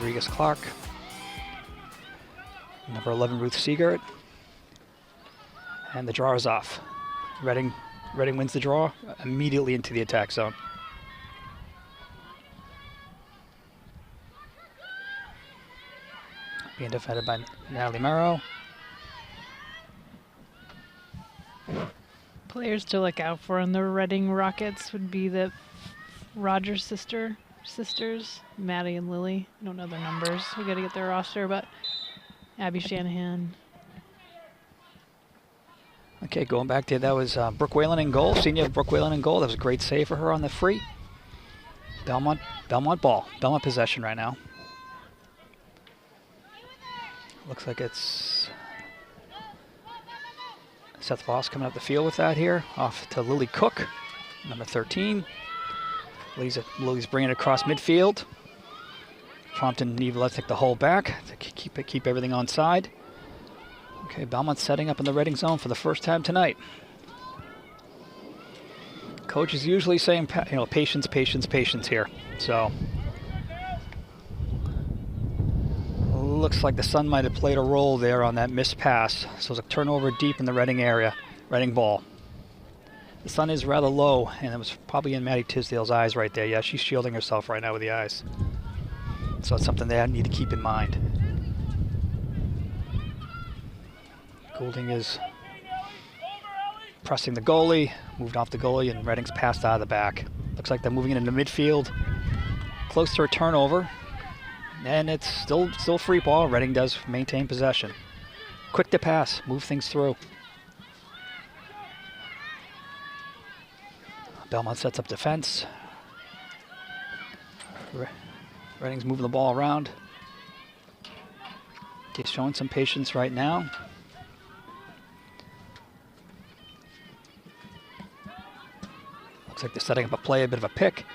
Rodriguez-Clark. Number 11, Ruth Siegert. And the draw is off. Reading wins the draw immediately into the attack zone. Being defended by Natalie Merrow. Players to look out for in the Reading Rockets would be the Rogers sisters, Maddie and Lily. I don't know their numbers. We got to get their roster, but Abby Shanahan. Okay, going back to that was Brooke Whalen in goal. Senior Brooke Whalen in goal. That was a great save for her on the free. Belmont ball. Belmont possession right now. Looks like it's Seth Voss coming up the field with that here. Off to Lily Cook, number 13. Lily's bringing it across midfield. Prompting Neve Lesnick to hold back to keep everything on side. Okay, Belmont setting up in the Reading zone for the first time tonight. Coach is usually saying, patience, patience, patience here. So looks like the sun might have played a role there on that missed pass. So it's a turnover deep in the Reading area. Reading ball. The sun is rather low, and it was probably in Maddie Tisdale's eyes right there. Yeah, she's shielding herself right now with the eyes. So it's something they need to keep in mind. Goulding is pressing the goalie, moved off the goalie, and Reading's passed out of the back. Looks like they're moving it into midfield, close to a turnover, and it's still free ball. Reading does maintain possession. Quick to pass, move things through. Belmont sets up defense. Reading's moving the ball around. He's showing some patience right now. Looks like they're setting up a play, a bit of a pick.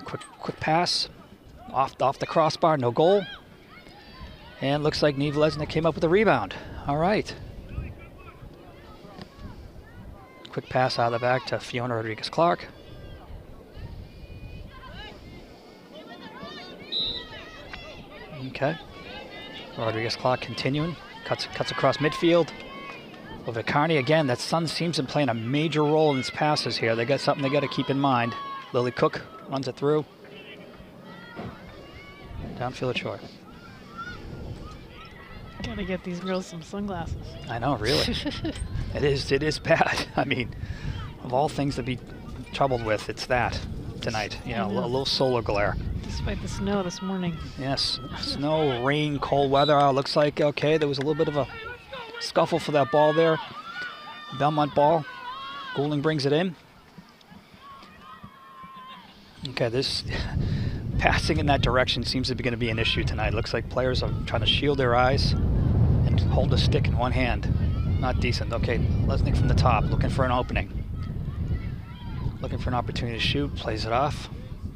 Quick pass. Off the crossbar, no goal. And looks like Neve Lesnick came up with a rebound. All right. Quick pass out of the back to Fiona Rodriguez-Clark. Okay. Rodriguez-Clark continuing. Cuts across midfield. Over to Carney again. That sun seems to be playing a major role in his passes here. They got something they got to keep in mind. Lily Cook runs it through. Downfield Choi. Gotta get these girls some sunglasses. I know, really. It is bad. I mean, of all things to be troubled with, it's that tonight. A little solar glare. Despite the snow this morning. Yes, snow, rain, cold weather. Looks like, okay, there was a little bit of a scuffle for that ball there. Belmont ball. Goulding brings it in. Okay, this passing in that direction seems to be going to be an issue tonight. Looks like players are trying to shield their eyes and hold a stick in one hand. Not decent. Okay, Lesnick from the top, looking for an opening. Looking for an opportunity to shoot, plays it off.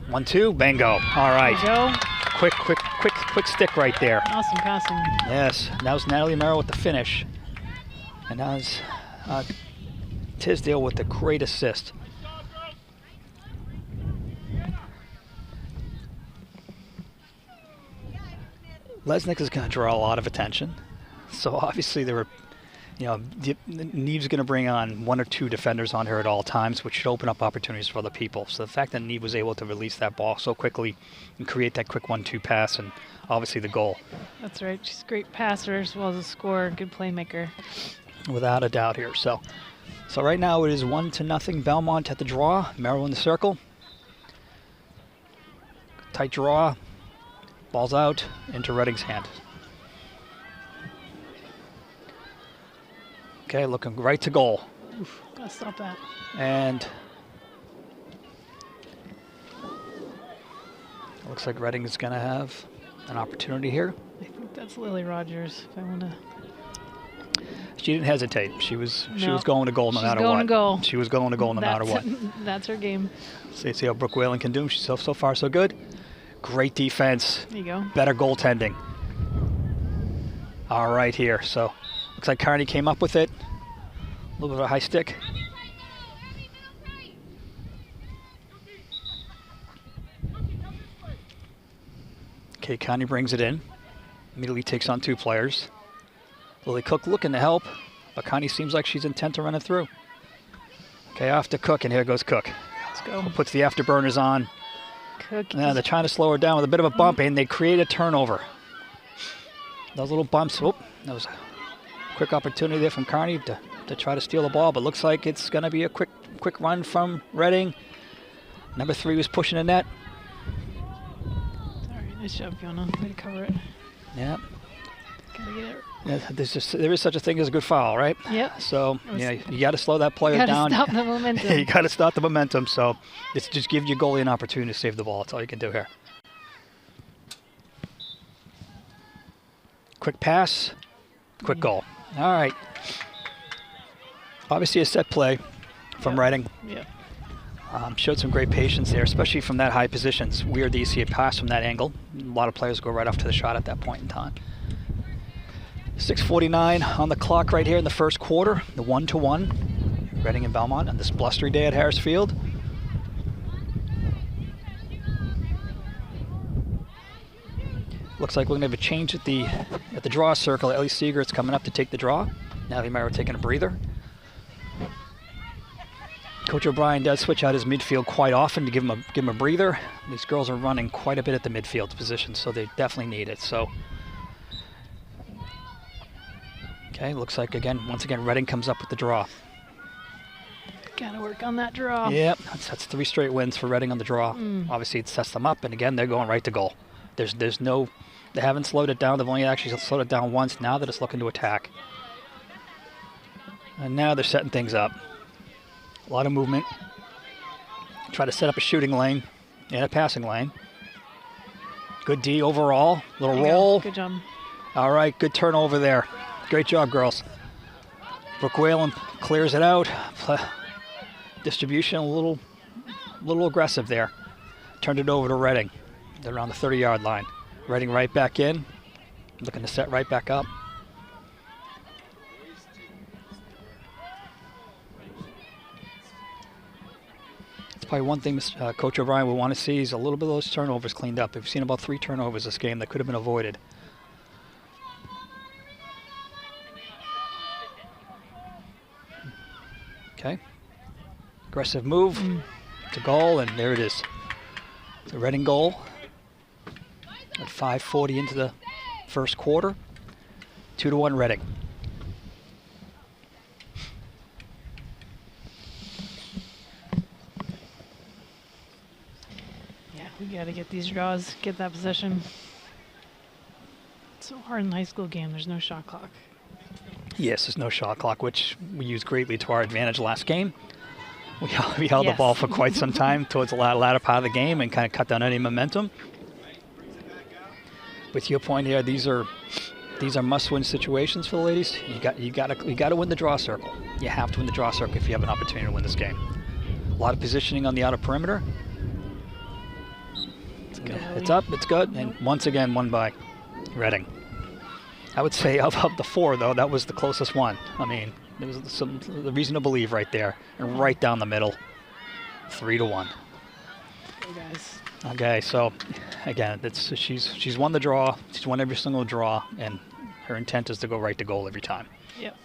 1-2, bingo. All right. There you go. Quick stick right there. Awesome passing. Yes, that was Natalie Merrow with the finish. And that was Tisdale with the great assist. Lesnick is going to draw a lot of attention. So obviously there were, Neve's going to bring on one or two defenders on her at all times, which should open up opportunities for other people. So the fact that Neve was able to release that ball so quickly and create that quick 1-2 pass and obviously the goal. That's right. She's a great passer as well as a scorer, good playmaker. Without a doubt here. So right now it is 1-0 Belmont at the draw. Merrill in the circle. Tight draw. Ball's out into Reading's hand. Okay, looking right to goal. Oof, gotta stop that. And looks like Reading is going to have an opportunity here. I think that's Lily Rogers. If I want to. She didn't hesitate. She was going to goal no matter what. She's going to goal. She was going to goal no matter what. That's her game. See how Brooke Whalen can do. She's so far so good. Great defense. There you go. Better goaltending. All right here. So looks like Carney came up with it. A little bit of a high stick. Okay, Connie brings it in. Immediately takes on 2 players. Lily Cook looking to help, but Connie seems like she's intent to run it through. Okay, off to Cook, and here goes Cook. Let's go. Puts the afterburners on. Cook. Now they're trying to slow her down with a bit of a bump, and they create a turnover. Those little bumps. Oh, that was a quick opportunity there from Carney to try to steal the ball, but looks like it's going to be a quick run from Reading. Number 3 was pushing the net. All right, nice job, Fiona. Way to cover it. Yeah. Gotta get it. Yeah, there is such a thing as a good foul, right? Yep. So yeah, you got to slow that player down. Stop the momentum. You got to stop the momentum. So this just gives your goalie an opportunity to save the ball. That's all you can do here. Quick pass, quick goal. All right. Obviously a set play from Reading. Yep. Showed some great patience there, especially from that high position. It's weird that you see a pass from that angle. A lot of players go right off to the shot at that point in time. 6:49 on the clock right here in the first quarter. The 1-1. Reading and Belmont on this blustery day at Harris Field. Looks like we're going to have a change at the draw circle. Ellie Siegert's coming up to take the draw. Natalie Mara taking a breather. Coach O'Brien does switch out his midfield quite often to give him a breather. These girls are running quite a bit at the midfield position, so they definitely need it. So, okay, looks like once again, Reading comes up with the draw. Gotta work on that draw. Yep, that's 3 straight wins for Reading on the draw. Obviously, it sets them up, and again, they're going right to goal. There's no, they haven't slowed it down. They've only actually slowed it down once. Now they're just looking to attack, and now they're setting things up. A lot of movement. Try to set up a shooting lane and a passing lane. Good D overall. Little roll. Good job. All right, good turnover there. Great job, girls. Brooke Whalen clears it out. Distribution a little aggressive there. Turned it over to Reading. They're around the 30-yard line. Reading right back in. Looking to set right back up. Probably one thing Coach O'Brien will want to see is a little bit of those turnovers cleaned up. We've seen about 3 turnovers this game that could have been avoided. Okay. Aggressive move to goal, and there it is. The Reading goal at 5:40 into the first quarter. 2-1 Reading. We gotta get these draws, get that possession. It's so hard in the high school game. There's no shot clock. Yes, there's no shot clock, which we used greatly to our advantage last game. We held the ball for quite some time towards the latter part of the game and kind of cut down any momentum. With your point here, these are must-win situations for the ladies. You got to win the draw circle. You have to win the draw circle if you have an opportunity to win this game. A lot of positioning on the outer perimeter. It's up, it's good, and once again won by Reading. I would say of the 4, though, that was the closest one. I mean, there was some reason to believe right there, and right down the middle, 3-1. Hey guys. Okay, so again, she's won the draw. She's won every single draw, and her intent is to go right to goal every time. Yep.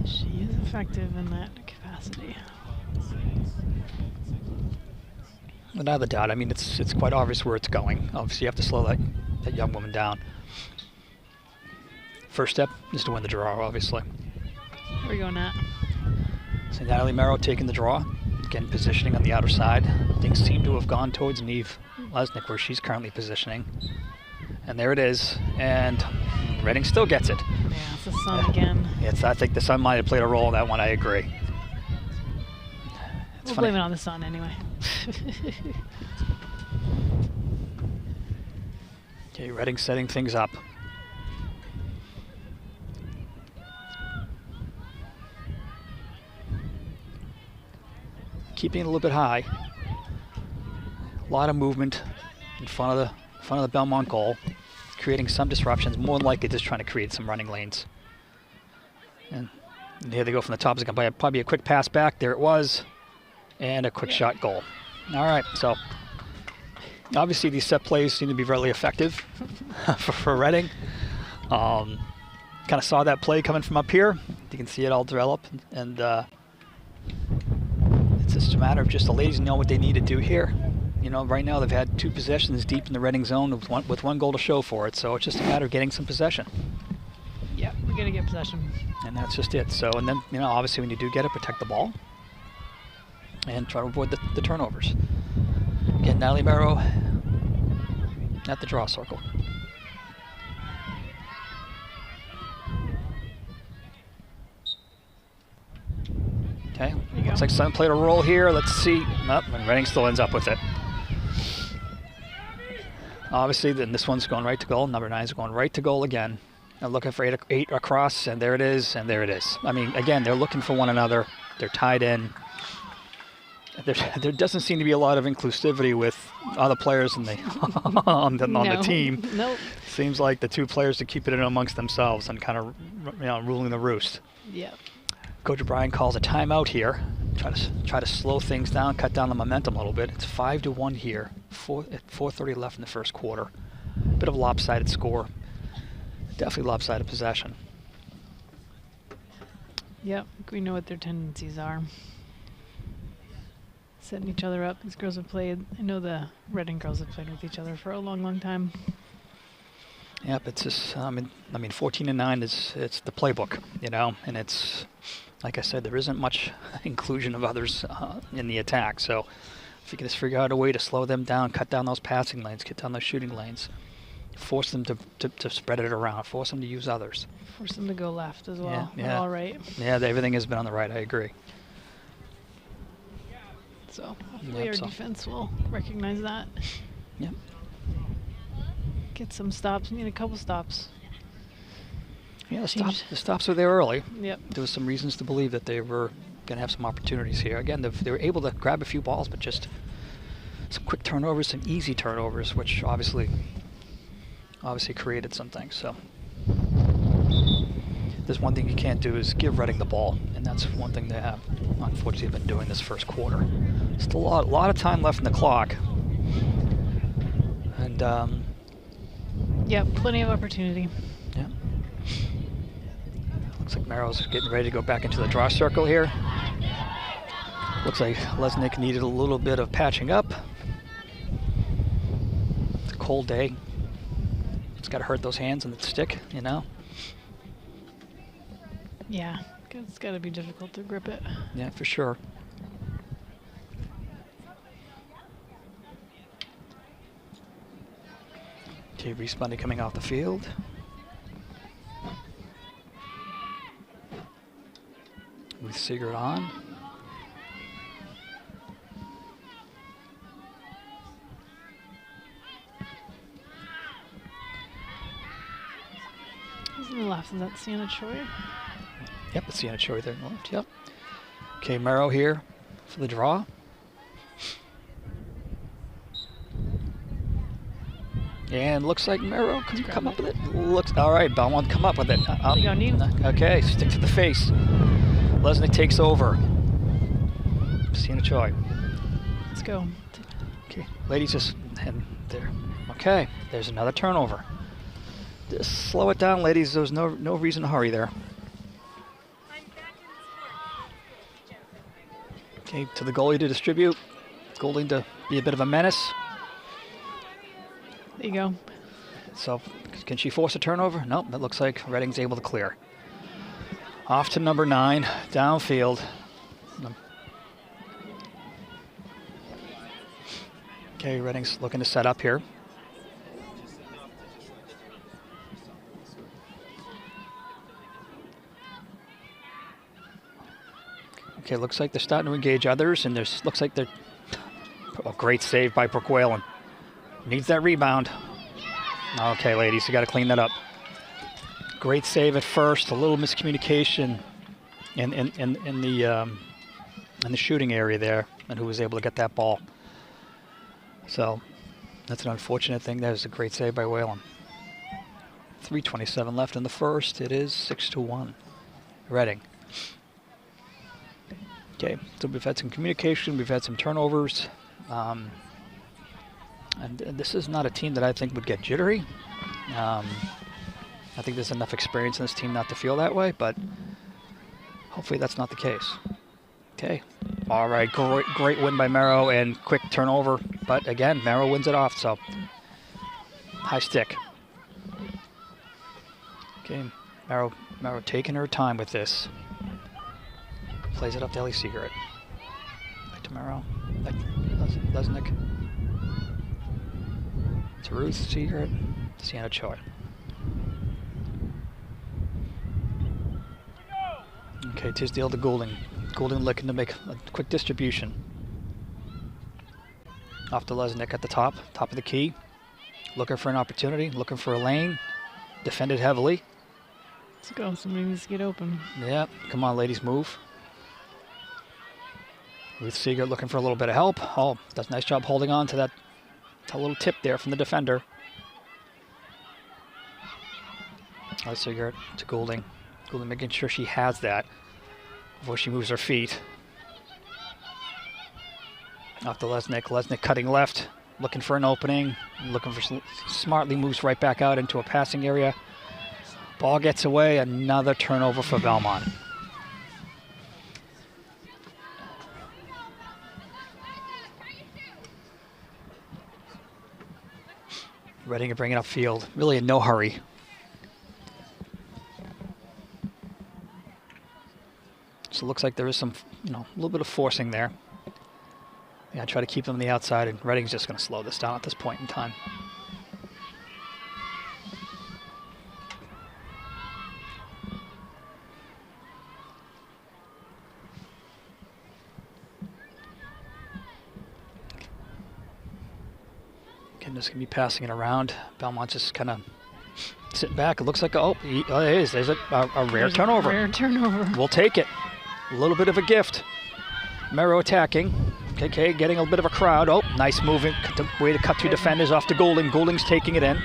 She is effective in that capacity. Without a doubt. I mean, it's quite obvious where it's going. Obviously, you have to slow that young woman down. First step is to win the draw, obviously. Here we go, Nat. So Natalie Merrow taking the draw. Again, positioning on the outer side. Things seem to have gone towards Neve Lesnick, where she's currently positioning. And there it is. And Reading still gets it. Yeah, it's the sun again. I think the sun might have played a role in that one. I agree. We'll blame it on the sun anyway. Okay, Reading setting things up. Keeping it a little bit high. A lot of movement in front of the Belmont goal, creating some disruptions. More than likely, just trying to create some running lanes. And here they go from the top. It's going to probably a quick pass back. There it was. And a quick shot goal. All right, so obviously these set plays seem to be really effective for Reading. Kind of saw that play coming from up here. You can see it all develop, and it's just a matter of just the ladies know what they need to do here. You know, right now they've had 2 possessions deep in the Reading zone with one goal to show for it, so it's just a matter of getting some possession. Yeah, we got to get possession. And that's just it. So, and then, you know, obviously when you do get it, protect the ball and try to avoid the turnovers. Again, Natalie Barrow at the draw circle. Okay, looks like Sun played a role here. Let's see. Nope, and Reading still ends up with it. Obviously, then this one's going right to goal. Number 9 is going right to goal again. They're looking for 8 across, and there it is, and there it is. I mean, again, they're looking for one another. They're tied in. There doesn't seem to be a lot of inclusivity with other players in the on the team. Nope. Seems like the 2 players are keeping it amongst themselves and kind of, you know, ruling the roost. Yeah. Coach O'Brien calls a timeout here. Try to slow things down, cut down the momentum a little bit. It's 5-1 here. 4:30 left in the first quarter. Bit of a lopsided score. Definitely lopsided possession. Yep, we know what their tendencies are. Setting each other up. These girls have played. I know the Reading girls have played with each other for a long, long time. Yep, it's just. I mean, 14-9 it's the playbook, you know, and it's like I said, there isn't much inclusion of others in the attack. So if you can just figure out a way to slow them down, cut down those passing lanes, cut down those shooting lanes, force them to spread it around, force them to use others. Force them to go left as well. Yeah. All right. Yeah, everything has been on the right. I agree. So hopefully our defense will recognize that. Yep. Get some stops. We need a couple stops. Yeah, the stops were there early. Yep. There was some reasons to believe that they were going to have some opportunities here. Again, they were able to grab a few balls, but just some quick turnovers, some easy turnovers, which obviously created some things. So there's one thing you can't do is give Reading the ball, and that's one thing they have unfortunately been doing this first quarter. Still a lot of time left in the clock, and yeah, plenty of opportunity. Yeah. Looks like Marrow's getting ready to go back into the draw circle here. Looks like Lesnick needed a little bit of patching up. It's a cold day. It's got to hurt those hands and the stick, you know. Yeah, it's got to be difficult to grip it. Yeah, for sure. Okay, Reese Bundy coming off the field. With Siegert on. Who's in the left? Is that Sienna Choi? Yep, it's Sienna Choi there in the left, yep. Okay, Marrow here for the draw. And looks like Marrow can come up with it. Looks all right. Belmont come up with it. Okay, stick to the face. Lesnick takes over. Sienna Choi. Let's go. Okay, ladies, just and there. Okay, there's another turnover. Just slow it down, ladies. There's no reason to hurry there. Okay, to the goalie to distribute. Goulding to be a bit of a menace. There you go. So, can she force a turnover? Nope, that looks like Reading's able to clear. Off to number 9, downfield. Okay, Reading's looking to set up here. Okay, looks like they're starting to engage others, and looks like they're... Oh, great save by Brooke Whalen. Needs that rebound. Okay, ladies, you got to clean that up. Great save at first. A little miscommunication in the shooting area there, and who was able to get that ball. So that's an unfortunate thing. That was a great save by Whalen. 3:27 left in the first. It is 6-1. Reading. Okay, so we've had some communication. We've had some turnovers. And this is not a team that I think would get jittery. I think there's enough experience in this team not to feel that way, but hopefully that's not the case. Okay. All right, great win by Mero and quick turnover. But again, Mero wins it off, so high stick. Okay, Mero taking her time with this. Plays it up to Ellie Siegert. Back to Mero. Back to Lesnick. To Ruth Siegert. To Sienna Choi. Okay, Tisdale to Goulding. Goulding looking to make a quick distribution. Off to Lesnick at the top of the key. Looking for an opportunity, looking for a lane. Defended heavily. Let's go, somebody needs to get open. Yeah, come on ladies, move. Ruth Siegert looking for a little bit of help. Oh, does a nice job holding on to that little tip there from the defender. Siegert to Goulding. Goulding making sure she has that before she moves her feet. Off to Lesnick. Lesnick cutting left, looking for an opening, looking for smartly moves right back out into a passing area. Ball gets away, another turnover for Belmont. Ready to bring it upfield, really in no hurry. So it looks like there is some, a little bit of forcing there. Yeah, try to keep them on the outside, and Reading's just going to slow this down at this point in time. Again, just going to be passing it around. Belmont just kind of sitting back. It looks like, it is. There's a rare turnover. Rare turnover. We'll take it. A little bit of a gift. Mero attacking. KK getting a bit of a crowd. Oh, nice moving. Way to cut two defenders off to Goulding. Goulding's taking it in.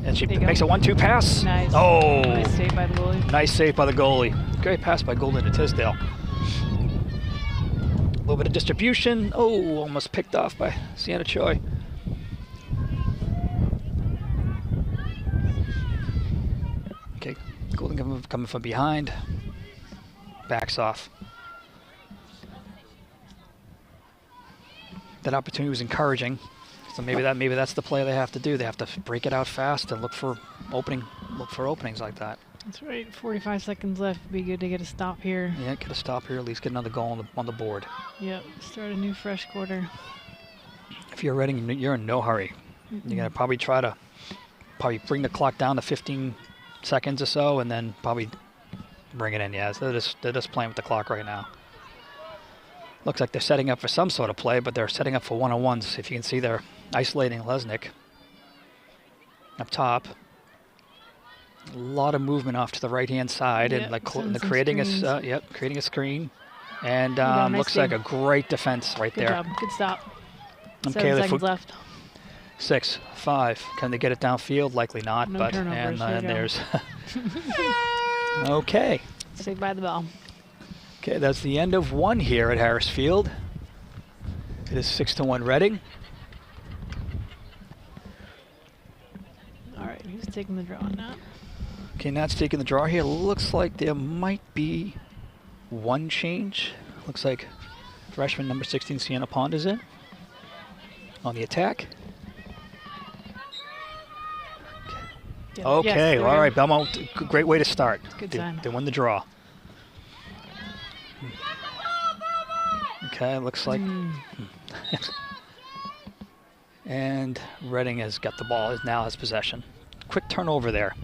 And she makes a 1-2 pass. Nice. Oh. Nice save by the goalie. Nice save by the goalie. Great pass by Goulding to Tisdale. A little bit of distribution. Oh, almost picked off by Sienna Choi. Okay, Goulding coming from behind. Backs off. That opportunity was encouraging, so maybe that's the play they have to do. They have to break it out fast and look for openings like that. That's right. 45 seconds left. Be good to get a stop here. Yeah, get a stop here. At least get another goal on the board. Yep. Start a new fresh quarter. If you're Reading, you're in no hurry. You're gonna probably try to bring the clock down to 15 seconds or so, and then probably bring it in. Yeah, so they're just playing with the clock right now. Looks like they're setting up for some sort of play, but they're setting up for one-on-ones. If you can see, they're isolating Lesnick up top. A lot of movement off to the right-hand side, and creating a screen. And nice looks like a great defense right Good there. job. Good stop. Okay, 7 seconds left. 6, 5. Can they get it downfield? Likely not. No but turnovers. and there's okay. Saved by the bell. Okay, that's the end of one here at Harris Field. It is 6-1 Reading. All right, who's taking the draw on that? Okay, Nat's taking the draw here. Looks like there might be one change. Looks like freshman number 16, Sienna Pond, is in on the attack. Okay, yes, all right, Belmont, great way to start. Good sign. They won the draw. Okay, looks like. And Reading has got the ball, now has possession. Quick turnover there.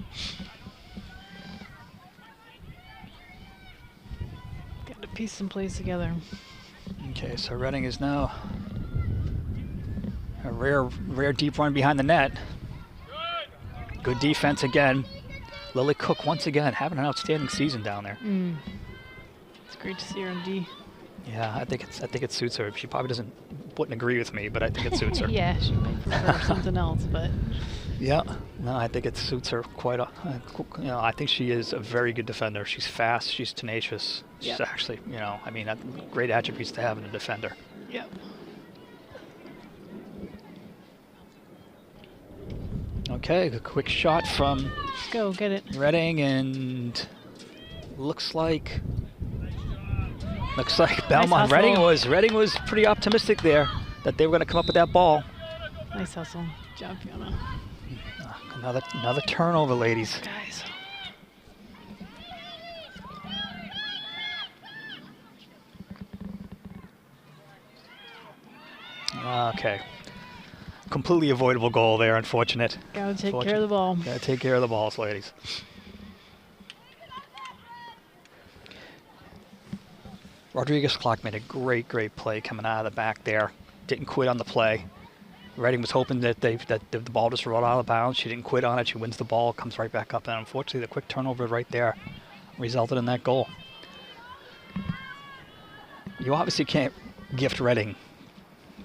Got to piece some plays together. Okay, so Reading is now a rare deep run behind the net. Good defense again. Lily Cook once again having an outstanding season down there. It's great to see her in D. Yeah, I think it suits her. She probably wouldn't agree with me, but I think it suits her. Yeah, she might prefer something else, but. Yeah, no, I think it suits her quite a. I think she is a very good defender. She's fast. She's tenacious. She's actually, great attributes to have in a defender. Yep. Okay, a quick shot from Let's go, get it. Reading, and looks like Belmont. Nice Reading was pretty optimistic there that they were going to come up with that ball. Nice hustle. Good job, Fiona. Another turnover, ladies. Guys. Okay. Completely avoidable goal there, unfortunate. Gotta take care of the ball. Gotta take care of the balls, ladies. Rodriguez Clark made a great play coming out of the back there. Didn't quit on the play. Reading was hoping that the ball just rolled out of bounds. She didn't quit on it. She wins the ball, comes right back up, and unfortunately the quick turnover right there resulted in that goal. You obviously can't gift Reading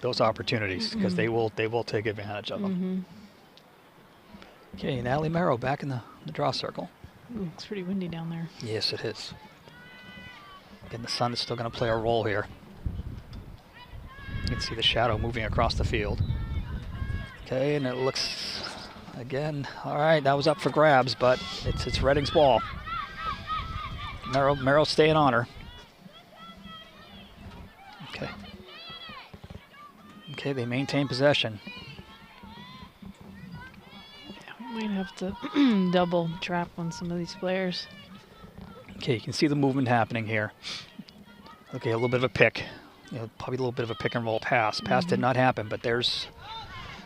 those opportunities because they will take advantage of them. Okay, Natalie Merrow back in the draw circle. Ooh, it's pretty windy down there. Yes, it is. Again, the sun is still going to play a role here. You can see the shadow moving across the field. Okay, and it looks, again, all right, that was up for grabs, but it's Reading's ball. Merrow staying on her. Okay, they maintain possession. Yeah, we might have to double trap on some of these players. Okay, you can see the movement happening here. Okay, a little bit of a pick. Probably a little bit of a pick and roll pass. Pass did not happen, but there's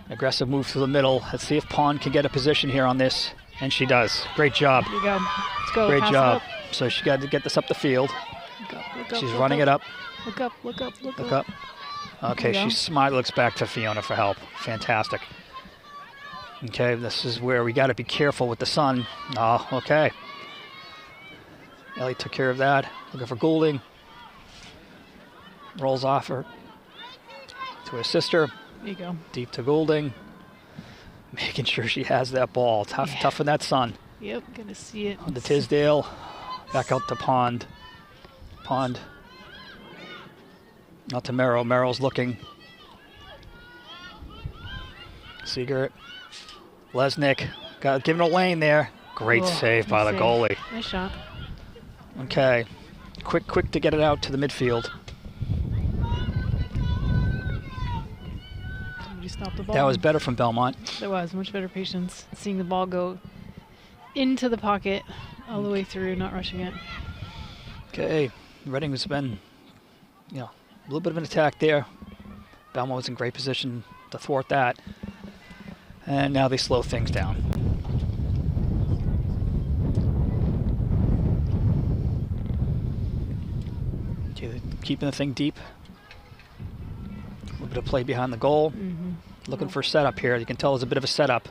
an aggressive move through the middle. Let's see if Pond can get a position here on this, and she does. Great job. Here you go. Let's go. Great Pass job. it up. So she got to get this up the field. Look up, She's look running it up. Look up, look up, Look up. Okay, she's smart. Looks back to Fiona for help. Fantastic. Okay, this is where we got to be careful with the sun. Oh, okay. Ellie took care of that. Looking for Goulding. Rolls off her to her sister. There you go. Deep to Goulding. Making sure she has that ball. Tough in that sun. Yep, gonna see it. On to Tisdale. Back out to Pond. Out to Merrow. Merrow's looking. Siegert. Lesnick. Giving a lane there. Great save by the goalie. Nice shot. Okay. Quick to get it out to the midfield. Somebody stopped the ball. That was better from Belmont. There was much better patience. Seeing the ball go into the pocket all the way through, not rushing it. Okay. Reading has been, a little bit of an attack there. Belmont was in great position to thwart that. And now they slow things down. Okay, keeping the thing deep. A little bit of play behind the goal. Looking for a setup here. You can tell there's a bit of a setup.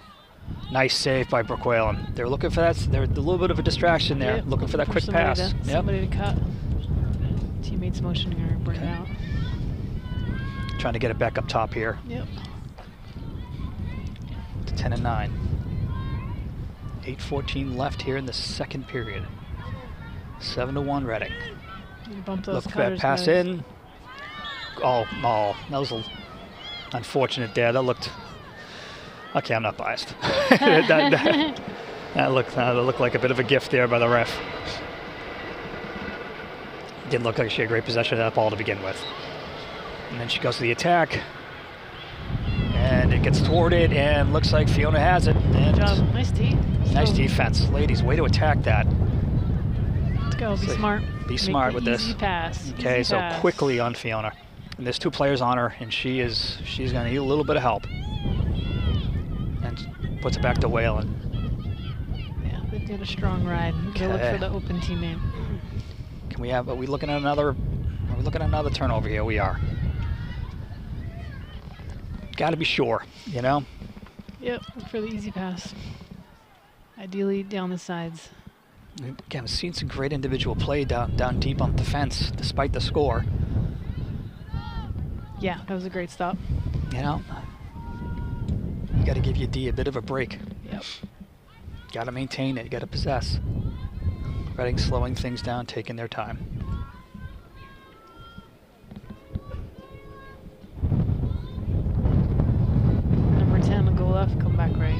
Nice save by Brooke Whalen. They're looking for that. There's a little bit of a distraction there. Yep, looking for that quick pass. Somebody to cut. Teammates motioning her, bring it out. Trying to get it back up top here. Yep. To 10 and 9. 8:14 left here in the second period. 7-1 Reading. Bump those Look for that cutters, pass guys. in. Oh, that was unfortunate there. That looked. Okay, I'm not biased. that looked like a bit of a gift there by the ref. Didn't look like she had great possession of that ball to begin with. And then she goes to the attack. And it gets thwarted, and looks like Fiona has it. And Good job. Nice tee. Nice defense. Ladies, way to attack that. Let's go. Be smart. Be smart with this. Easy pass. Okay, Easy so pass. quickly on Fiona. And there's two players on her, and she's going to need a little bit of help. And puts it back to Whalen. Yeah, they've got a strong ride. Go look for the open teammate. Are we looking at another turnover here? We are. Got to be sure, Yep, look for the easy pass. Ideally down the sides. Again, we've seen some great individual play down deep on the fence, despite the score. Yeah, that was a great stop. You got to give your D a bit of a break. Yep. Got to maintain it. You got to possess. Reading slowing things down, taking their time. Number 10 will go left, come back right.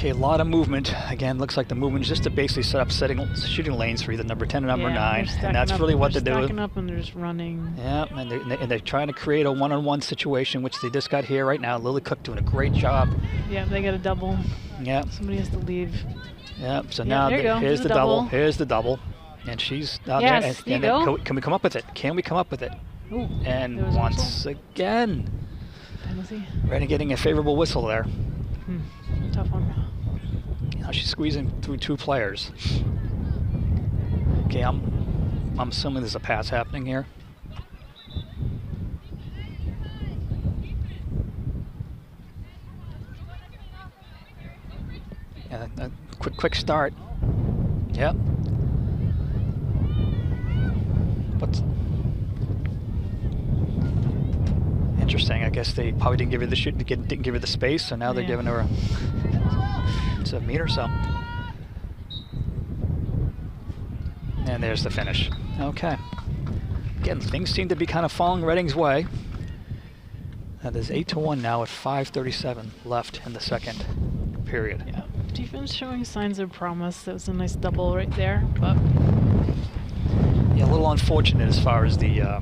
Okay, a lot of movement. Again, looks like the movement is just to basically set up shooting lanes for either number 10 or number 9, and that's really what they're doing. Stacking up and they're just running. Yeah, and they're trying to create a one-on-one situation, which they just got here right now. Lily Cook doing a great job. Yeah, they got a double. Yeah. Somebody has to leave. Yeah, so now here's the double. Here's the double. And she's down there. And can we come up with it? Can we come up with it? Ooh, and once again, penalty. Reading getting a favorable whistle there. Tough one. Now she's squeezing through 2 players. Okay, I'm assuming there's a pass happening here. Yeah, a quick start. Yep. What's interesting? I guess they probably didn't give her the didn't give her the space, so now they're giving her a meter or so. And there's the finish. Okay. Again, things seem to be kind of falling Reading's way. There's 8-1 now with 5:37 left in the second period. Yeah. Defense showing signs of promise. That was a nice double right there, but yeah, a little unfortunate as far as the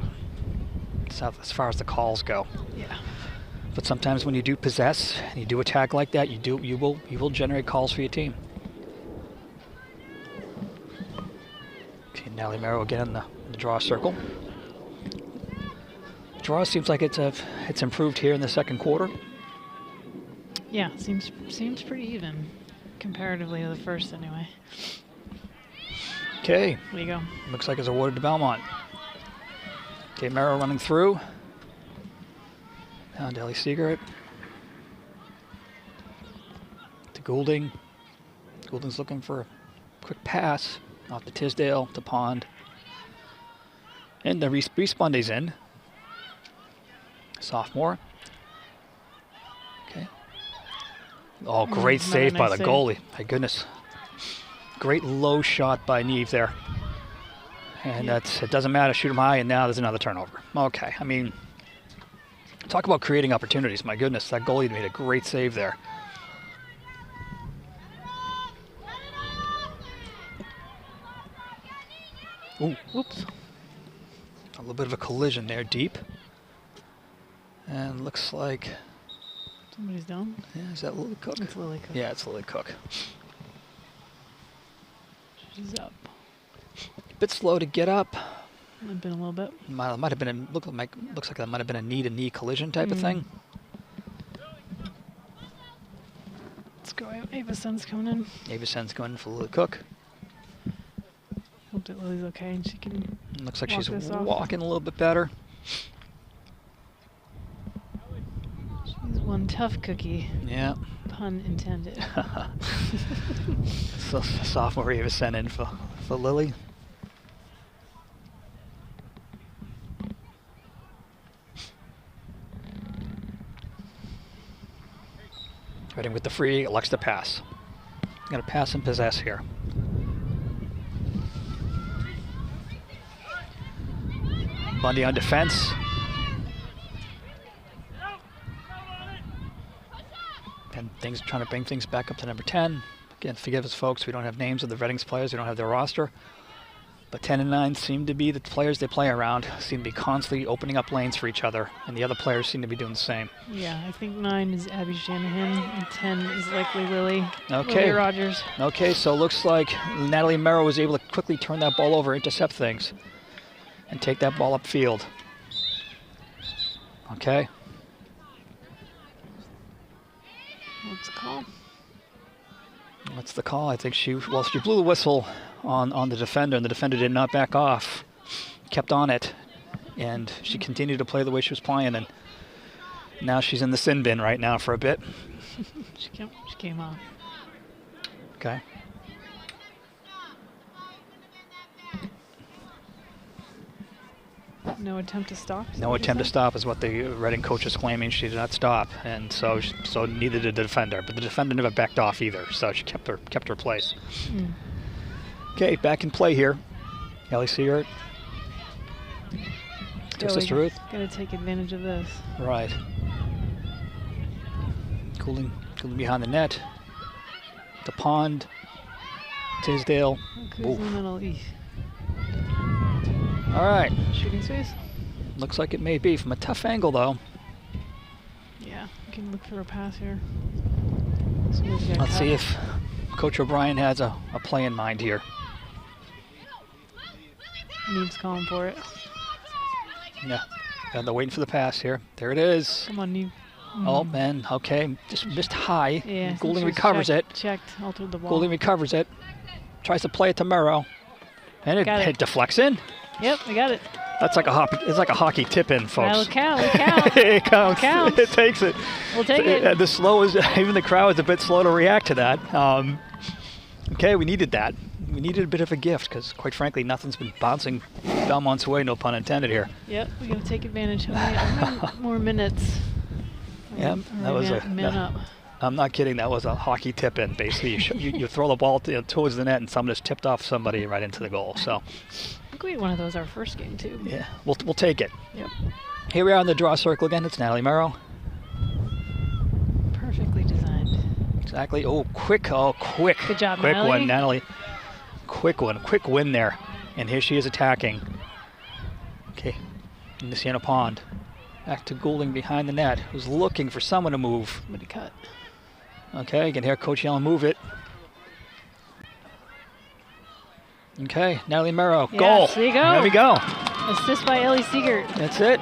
calls go. Yeah. But sometimes when you do possess and you do attack like that, you will generate calls for your team. Okay, Natalie Merrow again in the draw circle. Draw seems like it's improved here in the second quarter. Yeah, seems pretty even comparatively to the first anyway. Okay. There you go. Looks like it's awarded to Belmont. Okay, Merrow running through. Down to Siegert. To Goulding. Goulding's looking for a quick pass. Off to Tisdale, to Pond. And the Responde's in. Sophomore. Okay. Oh, great save by the goalie. My goodness. Great low shot by Neve there. And it doesn't matter, shoot him high, and now there's another turnover. Okay, I mean, talk about creating opportunities. My goodness, that goalie made a great save there. Ooh, whoops. A little bit of a collision there, deep. And looks like... Somebody's down. Yeah, is that Lily Cook? It's Lily Cook. Yeah, it's Lily Cook. She's up. Bit slow to get up. Limping a little bit. Might have been looks like that might have been a knee-to-knee collision type of thing. Let's go. Ava Sen's coming in. Ava Sen's going in for Lily Cook. Hope that Lily's okay and she can. Looks like she's walking a little bit better. She's one tough cookie. Yeah. Pun intended. So sophomore Ava Sen in for Lily. Reading with the free, elects to pass. Going to pass and possess here. Bundy on defense. And things trying to bring things back up to number 10. Again, forgive us, folks. We don't have names of the Reading's players. We don't have their roster. But 10 and 9 seem to be the players they play around. Seem to be constantly opening up lanes for each other, and the other players seem to be doing the same. Yeah, I think 9 is Abby Shanahan, and 10 is likely Lily. Okay. Lily Rogers. Okay, so it looks like Natalie Merrow was able to quickly turn that ball over, intercept things, and take that ball upfield. Okay. What's the call? What's the call? I think she blew the whistle on the defender, and the defender did not back off. Kept on it, and she continued to play the way she was playing, and now she's in the sin bin right now for a bit. She came off. Okay. No attempt to stop? No attempt to stop is what the Reading coach is claiming. She did not stop, and so neither did the defender. But the defender never backed off either, so she kept her place. Okay, back in play here. Ellie Siegert. To Sister Ruth. Gotta take advantage of this. Right. Goulding behind the net. to Pond. Tisdale. Who's in the middle? Eesh. All right. Shooting space? Looks like it may be from a tough angle, though. Yeah, we can look for a pass here. Let's see if Coach O'Brien has a play in mind here. Needs calling for it. Yeah, and they're waiting for the pass here. There it is. Come on, Neve. Oh, man, okay, just missed high. Yeah, Goulding recovers it. Checked, altered the ball. Goulding recovers it. Tries to play it to Merrow. And it deflects in. Yep, I got it. That's like a hockey. It's like a hockey tip-in, folks. That'll count. It counts. It counts. It counts. It takes it. We'll take it. The slow is even the crowd is a bit slow to react to that. Okay, we needed that. We needed a bit of a gift because, quite frankly, nothing's been bouncing Belmont's way. No pun intended here. Yep, we got to take advantage. How many more minutes? Yeah, that was man up. I'm not kidding. That was a hockey tip-in. Basically, you throw the ball towards the net, and someone just tipped off somebody right into the goal. So, I think we had one of those our first game too. Yeah, we'll take it. Yep. Here we are in the draw circle again. It's Natalie Merrow. Perfectly designed. Exactly. Oh, quick. Oh, quick. Good job, quick Natalie. one, Natalie. Quick one. Quick win there. And here she is attacking. Okay. In the Sienna Pond. Back to Goulding behind the net, who's looking for someone to move. Somebody cut. Okay, you can hear Coach yelling, move it. Okay, Natalie Merrow, Yes, goal. there you go. There we go. Assist by Ellie Siegert. That's it.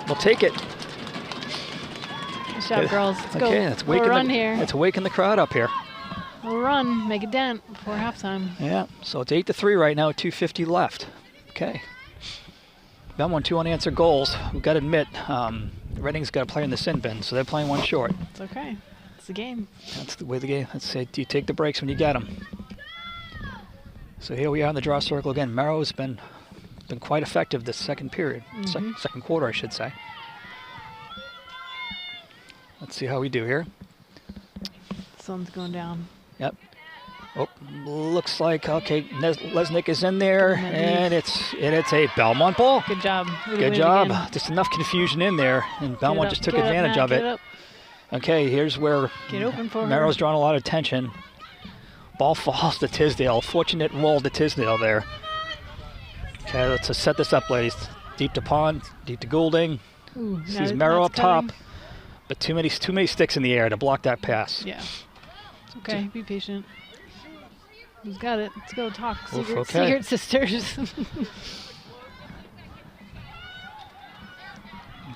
We'll take it. Good job, girls. Let's go. Okay, let's We'll run here. Let's waken the crowd up here. We'll run, make a dent before halftime. Yeah, so it's 8-3 right now, 2:50 left. Okay. Belmont 2 unanswered goals. We've got to admit, Reading's got a player in the sin bin, so they're playing one short. It's okay. It's the game. That's the way the game. Let's say you take the breaks when you get them. So here we are in the draw circle again. Merrow's been quite effective this second period, second quarter, I should say. Let's see how we do here. Sun's going down. Yep. Oh, looks like okay. Lesnick is in there, and it's a Belmont ball. Good job. Good job. Just enough confusion in there, and Belmont just took advantage of it. Okay, here's where Merrow's drawn a lot of attention. Ball falls to Tisdale. Fortunate roll to Tisdale there. Okay, let's set this up, ladies. Deep to Pond, deep to Goulding. Sees Merrow up top, but too many sticks in the air to block that pass. Yeah. Okay, be patient. Who's got it? Let's go talk. Okay. Siegert sisters.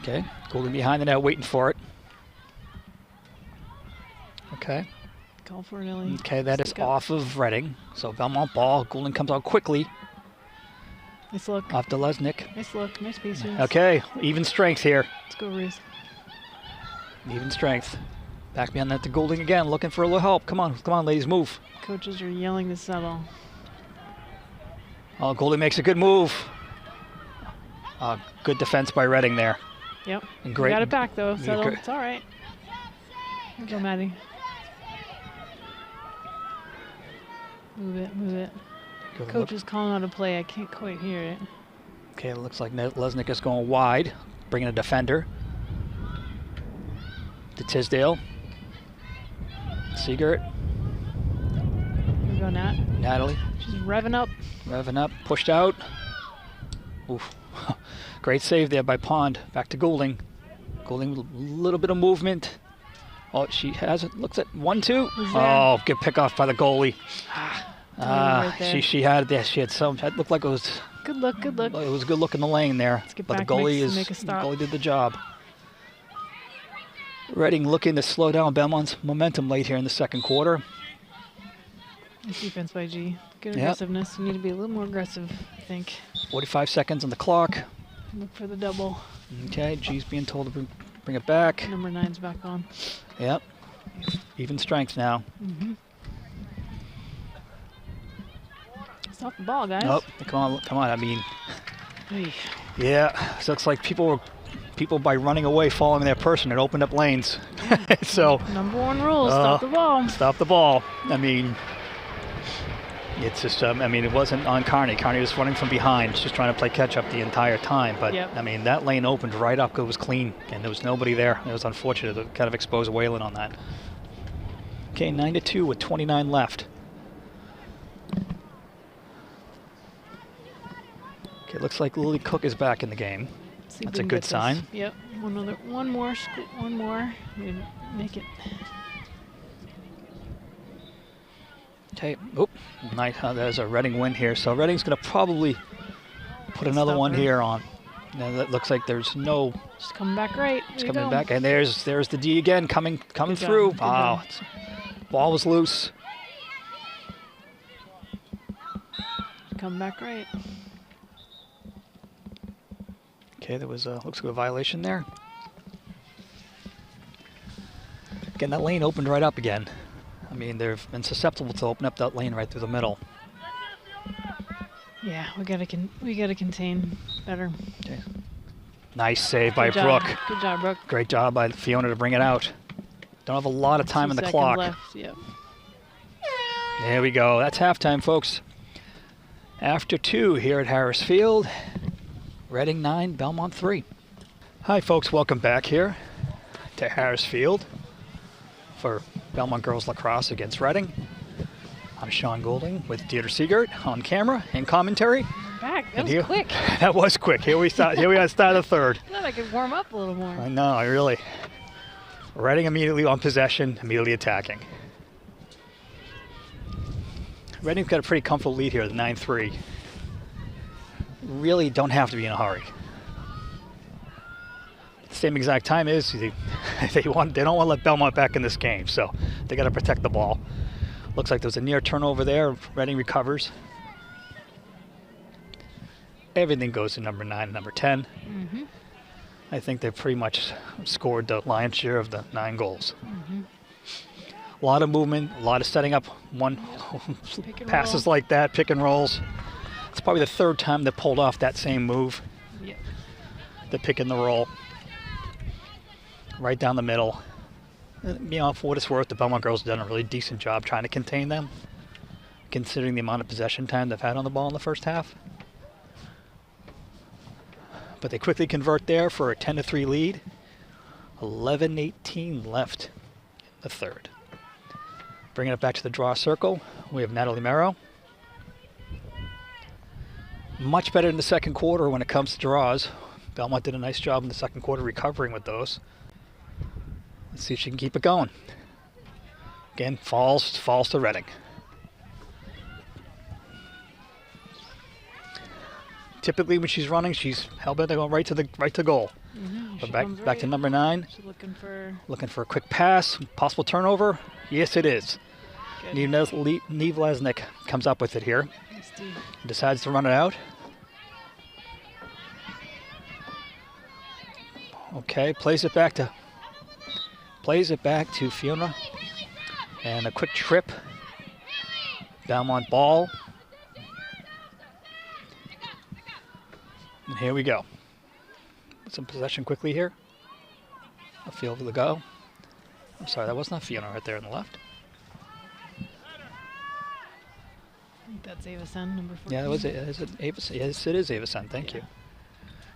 Okay, Goulding behind the net, waiting for it. Okay. Call for it, Ellie. Okay, that is off of Reading. So Belmont ball. Goulding comes out quickly. Nice look. Off to Lesnick. Nice look. Nice pieces. Okay, even strength here. Let's go, Ruth. Even strength. Back behind that to Goulding again, looking for a little help. Come on, ladies, move. Coaches are yelling to settle. Oh, Goulding makes a good move. Good defense by Reading there. Yep. And great. Got it back though. Settle. It's all right. Here you go, Maddie. Move it. Move it. Coach is calling out a play. I can't quite hear it. Okay, it looks like Lesnick is going wide, bringing a defender. To Tisdale. Siegert. Here we go, Nat. Natalie. She's revving up. Revving up. Pushed out. Oof. Great save there by Pond. Back to Goulding. Goulding, a little bit of movement. Oh, she has it. Looks at 1-2. Oh, good pick off by the goalie. Right she had this. She had some. It looked like it was. Good look. Good look. It was a good look in the lane there. Let's get but back, the goalie make a stop. The goalie did the job. Reading looking to slow down Belmont's momentum late here in the second quarter. Nice defense by G. Good aggressiveness. We need to be a little more aggressive, I think. 45 seconds on the clock. Look for the double. Okay, G's being told to bring it back. Number 9's back on. Yep. Even strength now. Stop the ball, guys. Oh, come on. I mean, Hey. yeah. So it's like people by running away, following their person, it opened up lanes. So number 1 rule: stop the ball. Stop the ball. I mean, it's just. I mean, it wasn't on Carney. Carney was running from behind, just trying to play catch up the entire time. But I mean, that lane opened right up. It was clean, and there was nobody there. It was unfortunate to kind of expose Whalen on that. Okay, 9-2 with 29 left. Okay, looks like Lily Cook is back in the game. See if That's we a can good get this. sign. Yep. One more. We make it. Okay, oop, nice. There's a Reading win here. So Reading's going to probably put another one Stopper. here on. Now that looks like there's no. Just coming back right. It's There you coming go. back, and there's the D again coming Good job, through. good Wow, job. ball was loose. Come back right. Okay, there was looks like a violation there. Again, that lane opened right up again. I mean, they've been susceptible to open up that lane right through the middle. Yeah, we gotta contain better. Okay. Nice save by Good job. Brooke. Good job, Brooke. Great job by Fiona to bring it out. Don't have a lot of time 2 on the seconds clock. left. Yep. There we go. That's halftime, folks. After 2 here at Harris Field. Reading 9, Belmont 3. Hi, folks. Welcome back here to Harris Field for Belmont Girls Lacrosse against Reading. I'm Sean Goulding with Deirdre Siegert on camera and commentary. Back. That And was here- quick. That was quick. Here we are at start of the third. I thought I could warm up a little more. I know, I really. Reading immediately on possession, immediately attacking. Reading's got a pretty comfortable lead here, the 9-3. Really don't have to be in a hurry. At the same exact time is they don't want to let Belmont back in this game, so they got to protect the ball. Looks like there's a near turnover there. Reading recovers. Everything goes to number 9 and number 10. Mm-hmm. I think they've pretty much scored the lion's share of the 9 goals. Mm-hmm. A lot of movement, a lot of setting up Pick and passes roll. like that, pick and rolls. It's probably the 3rd time they pulled off that same move, Yep. the pick and the roll. Right down the middle. You know, for what it's worth, the Belmont girls have done a really decent job trying to contain them, considering the amount of possession time they've had on the ball in the first half. But they quickly convert there for a 10-3 lead. 11:18 left in the 3rd. Bringing it back to the draw circle, we have Natalie Merrow. Much better in the second quarter when it comes to draws. Belmont did a nice job in the second quarter recovering with those. Let's see if she can keep it going. Again, falls to Reading. Typically when she's running, she's hell-bent to go right to goal. Mm-hmm. But back to number 9. She's looking for A quick pass, possible turnover. Yes, it is. good. Neve Lesnick comes up with it here. Nice D. Decides to run it out. Okay, plays it back to Fiona. And a quick trip. Belmont ball. And here we go. Some possession quickly here. A field to go. I'm sorry, that was not Fiona right there on the left. I think that's Avison, number 14. Yeah, that was it. Is it Avison? Yes, it is Avison. Thank you.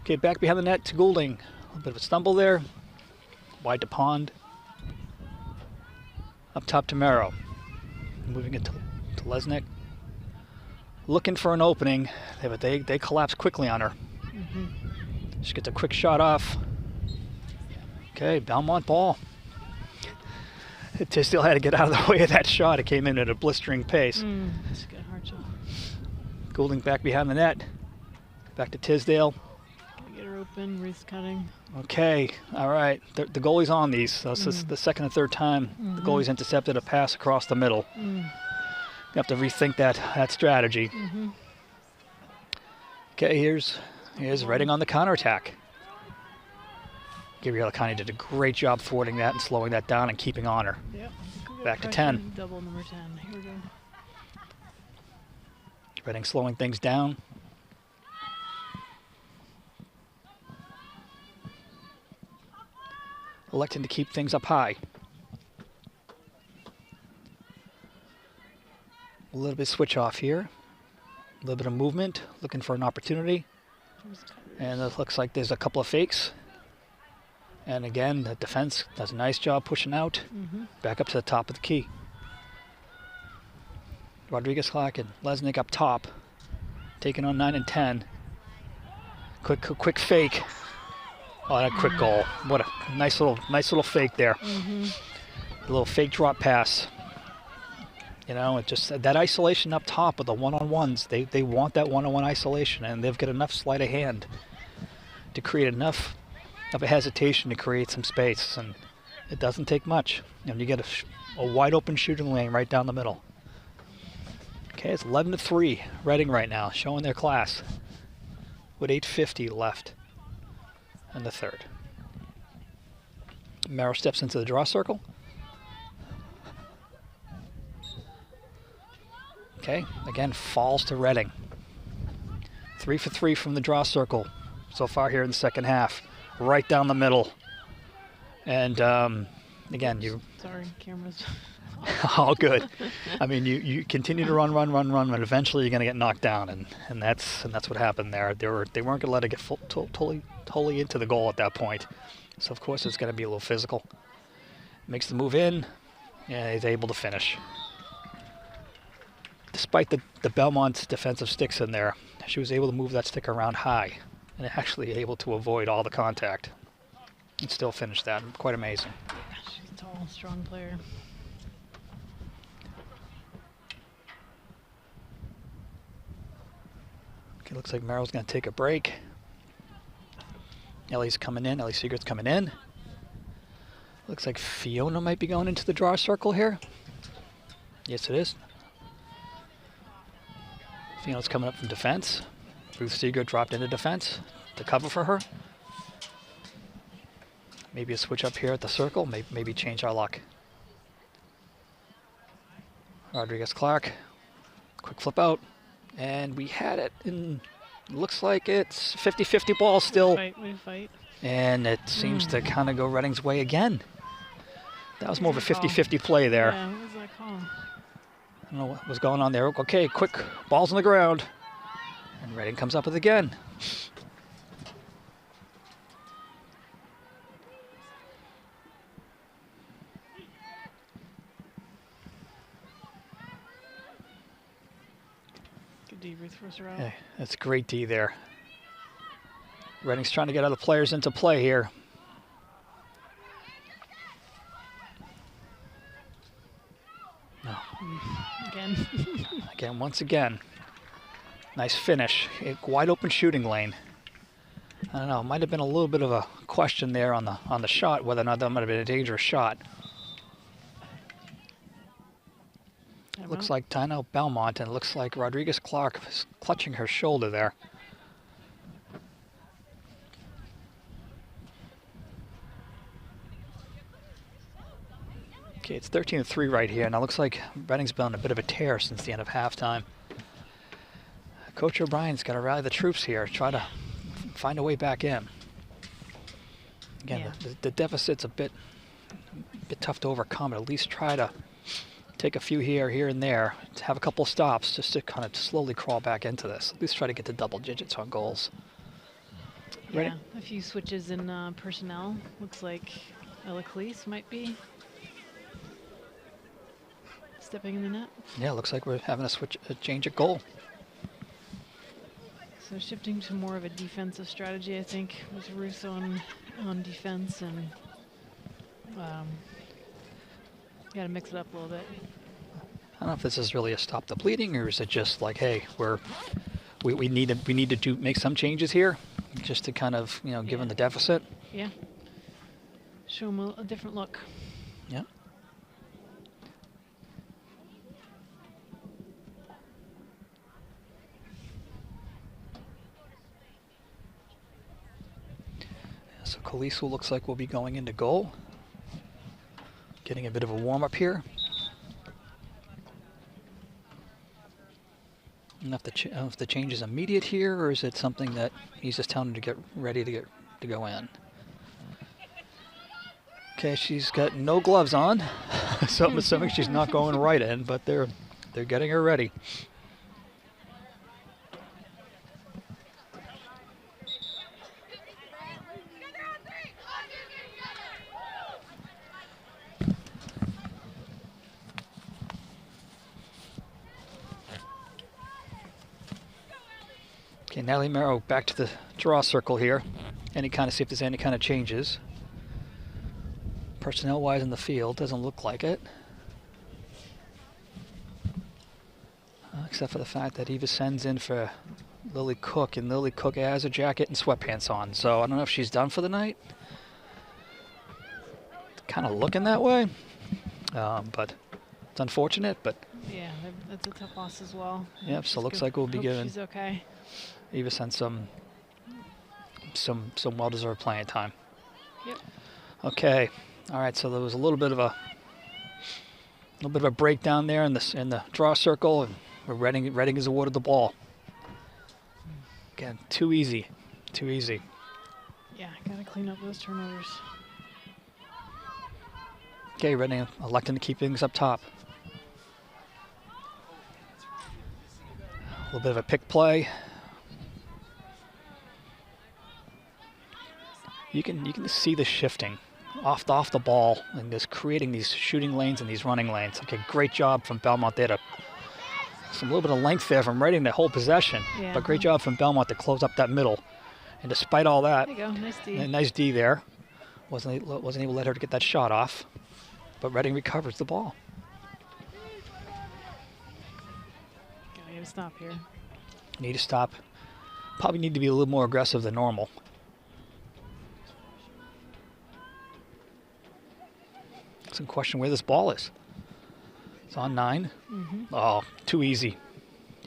Okay, back behind the net to Goulding. A little bit of a stumble there. Wide to Pond. Up top to Merrow. Moving it to Lesnick. Looking for an opening, but they collapse quickly on her. Mm-hmm. She gets a quick shot off. Okay, Belmont ball. Tisdale had to get out of the way of that shot. It came in at a blistering pace. That's a good hard shot. Goulding back behind the net. Back to Tisdale. Gotta get her open. Reese cutting. Okay, all right. The goalie's on these. So this is the second and third time the goalie's intercepted a pass across the middle. You have to rethink that strategy. Mm-hmm. Okay, here's Reading on the counterattack. Gabriella Connie did a great job thwarting that and slowing that down and keeping on her. Yep. Back to Pressure, 10. Double number 10. Here we go. Reading slowing things down. Electing to keep things up high. A little bit of switch off here. A little bit of movement, looking for an opportunity. And it looks like there's a couple of fakes. And again, the defense does a nice job pushing out. Mm-hmm. Back up to the top of the key. Rodriguez-Clark and Lesnick up top, taking on 9 and 10. Quick fake. Oh, and a quick goal. What a nice little fake there. A little fake drop pass. You know, it just that isolation up top with the one-on-ones. They want that one-on-one isolation, and they've got enough sleight of hand to create enough of a hesitation to create some space, and it doesn't take much. And you get a wide open shooting lane right down the middle. Okay, it's 11-3 Reading right now, showing their class with 8:50 left in the third. Merrill steps into the draw circle. Okay, again, falls to Reading. 3 for 3 from the draw circle so far here in the second half. Right down the middle. And again, Sorry, cameras. all good. I mean, you continue to run, but eventually you're going to get knocked down, and that's what happened there. They weren't going to let it get totally into the goal at that point. So of course it's going to be a little physical. Makes the move in, and he's able to finish. Despite the Belmont defensive sticks in there, she was able to move that stick around high and actually able to avoid all the contact and still finish that. Quite amazing. She's a tall, strong player. Okay, looks like Merrill's going to take a break. Ellie's coming in. Ellie Siegert's coming in. Looks like Fiona might be going into the draw circle here. Yes, it is. Fiona's coming up from defense. Ruth Siegert dropped into defense to cover for her. Maybe a switch up here at the circle. Maybe change our luck. Rodriguez-Clark. Quick flip out. And we had it in, looks like it's 50-50 ball still. We fight. And it seems to kind of go Reading's way again. That was more of a 50-50 play there. Yeah, what was that call? I don't know what was going on there. Okay, quick, ball's on the ground. And Reading comes up with it again. Good D, Ruth first row. Okay, that's great D there. Reading's trying to get other players into play here. No. Again. Again, once again. Nice finish. A wide open shooting lane. I don't know, might have been a little bit of a question there on the shot, whether or not that might have been a dangerous shot. It looks like Tino Belmont, and it looks like Rodriguez-Clark is clutching her shoulder there. Okay, it's 13-3 right here. Now it looks like Reading's been on a bit of a tear since the end of halftime. Coach O'Brien's got to rally the troops here, try to find a way back in. Again, yeah. the deficit's a bit tough to overcome, but at least try to take a few here and there, to have a couple stops just to kind of slowly crawl back into this. At least try to get to double digits on goals. Yeah, a few switches in personnel. Looks like Ella Cleese might be stepping in the net. Yeah, looks like we're having a change at goal. So shifting to more of a defensive strategy, I think, with Ruth on defense, and got to mix it up a little bit. I don't know if this is really a stop the bleeding, or is it just like, hey, we need to make some changes here, just to kind of, you know, given the deficit. Yeah. Show them a different look. Yeah. So Kalisu looks like we'll be going into goal. Getting a bit of a warm-up here. I don't know if the change is immediate here, or is it something that he's just telling her to get ready to go in. Okay, she's got no gloves on, so I'm assuming she's not going right in, but they're getting her ready. Okay, Natalie Merrow back to the draw circle here. See if there's any kind of changes. Personnel-wise in the field, doesn't look like it. Except for the fact that Eva sends in for Lily Cook, and Lily Cook has a jacket and sweatpants on. So I don't know if she's done for the night. Kind of looking that way. But it's unfortunate, but... Yeah, that's a tough loss as well. Yep, so it looks like we'll be giving... She's okay. Eva sent some well-deserved playing time. Yep. Okay. All right, so there was a little bit of a breakdown there in the draw circle, and Reading is awarded the ball. Again, too easy. Yeah, gotta clean up those turnovers. Okay, Reading electing to keep things up top. A little bit of a pick play. You can see the shifting off the ball and just creating these shooting lanes and these running lanes. Okay, great job from Belmont there to some little bit of length there from Reading to hold possession. Yeah. But great job from Belmont to close up that middle. And despite all that, there you go, nice D. Nice D there. Wasn't able to let her to get that shot off. But Reading recovers the ball. Gotta stop here. Need to stop. Probably need to be a little more aggressive than normal. Some question where this ball is. It's on 9. Oh, too easy.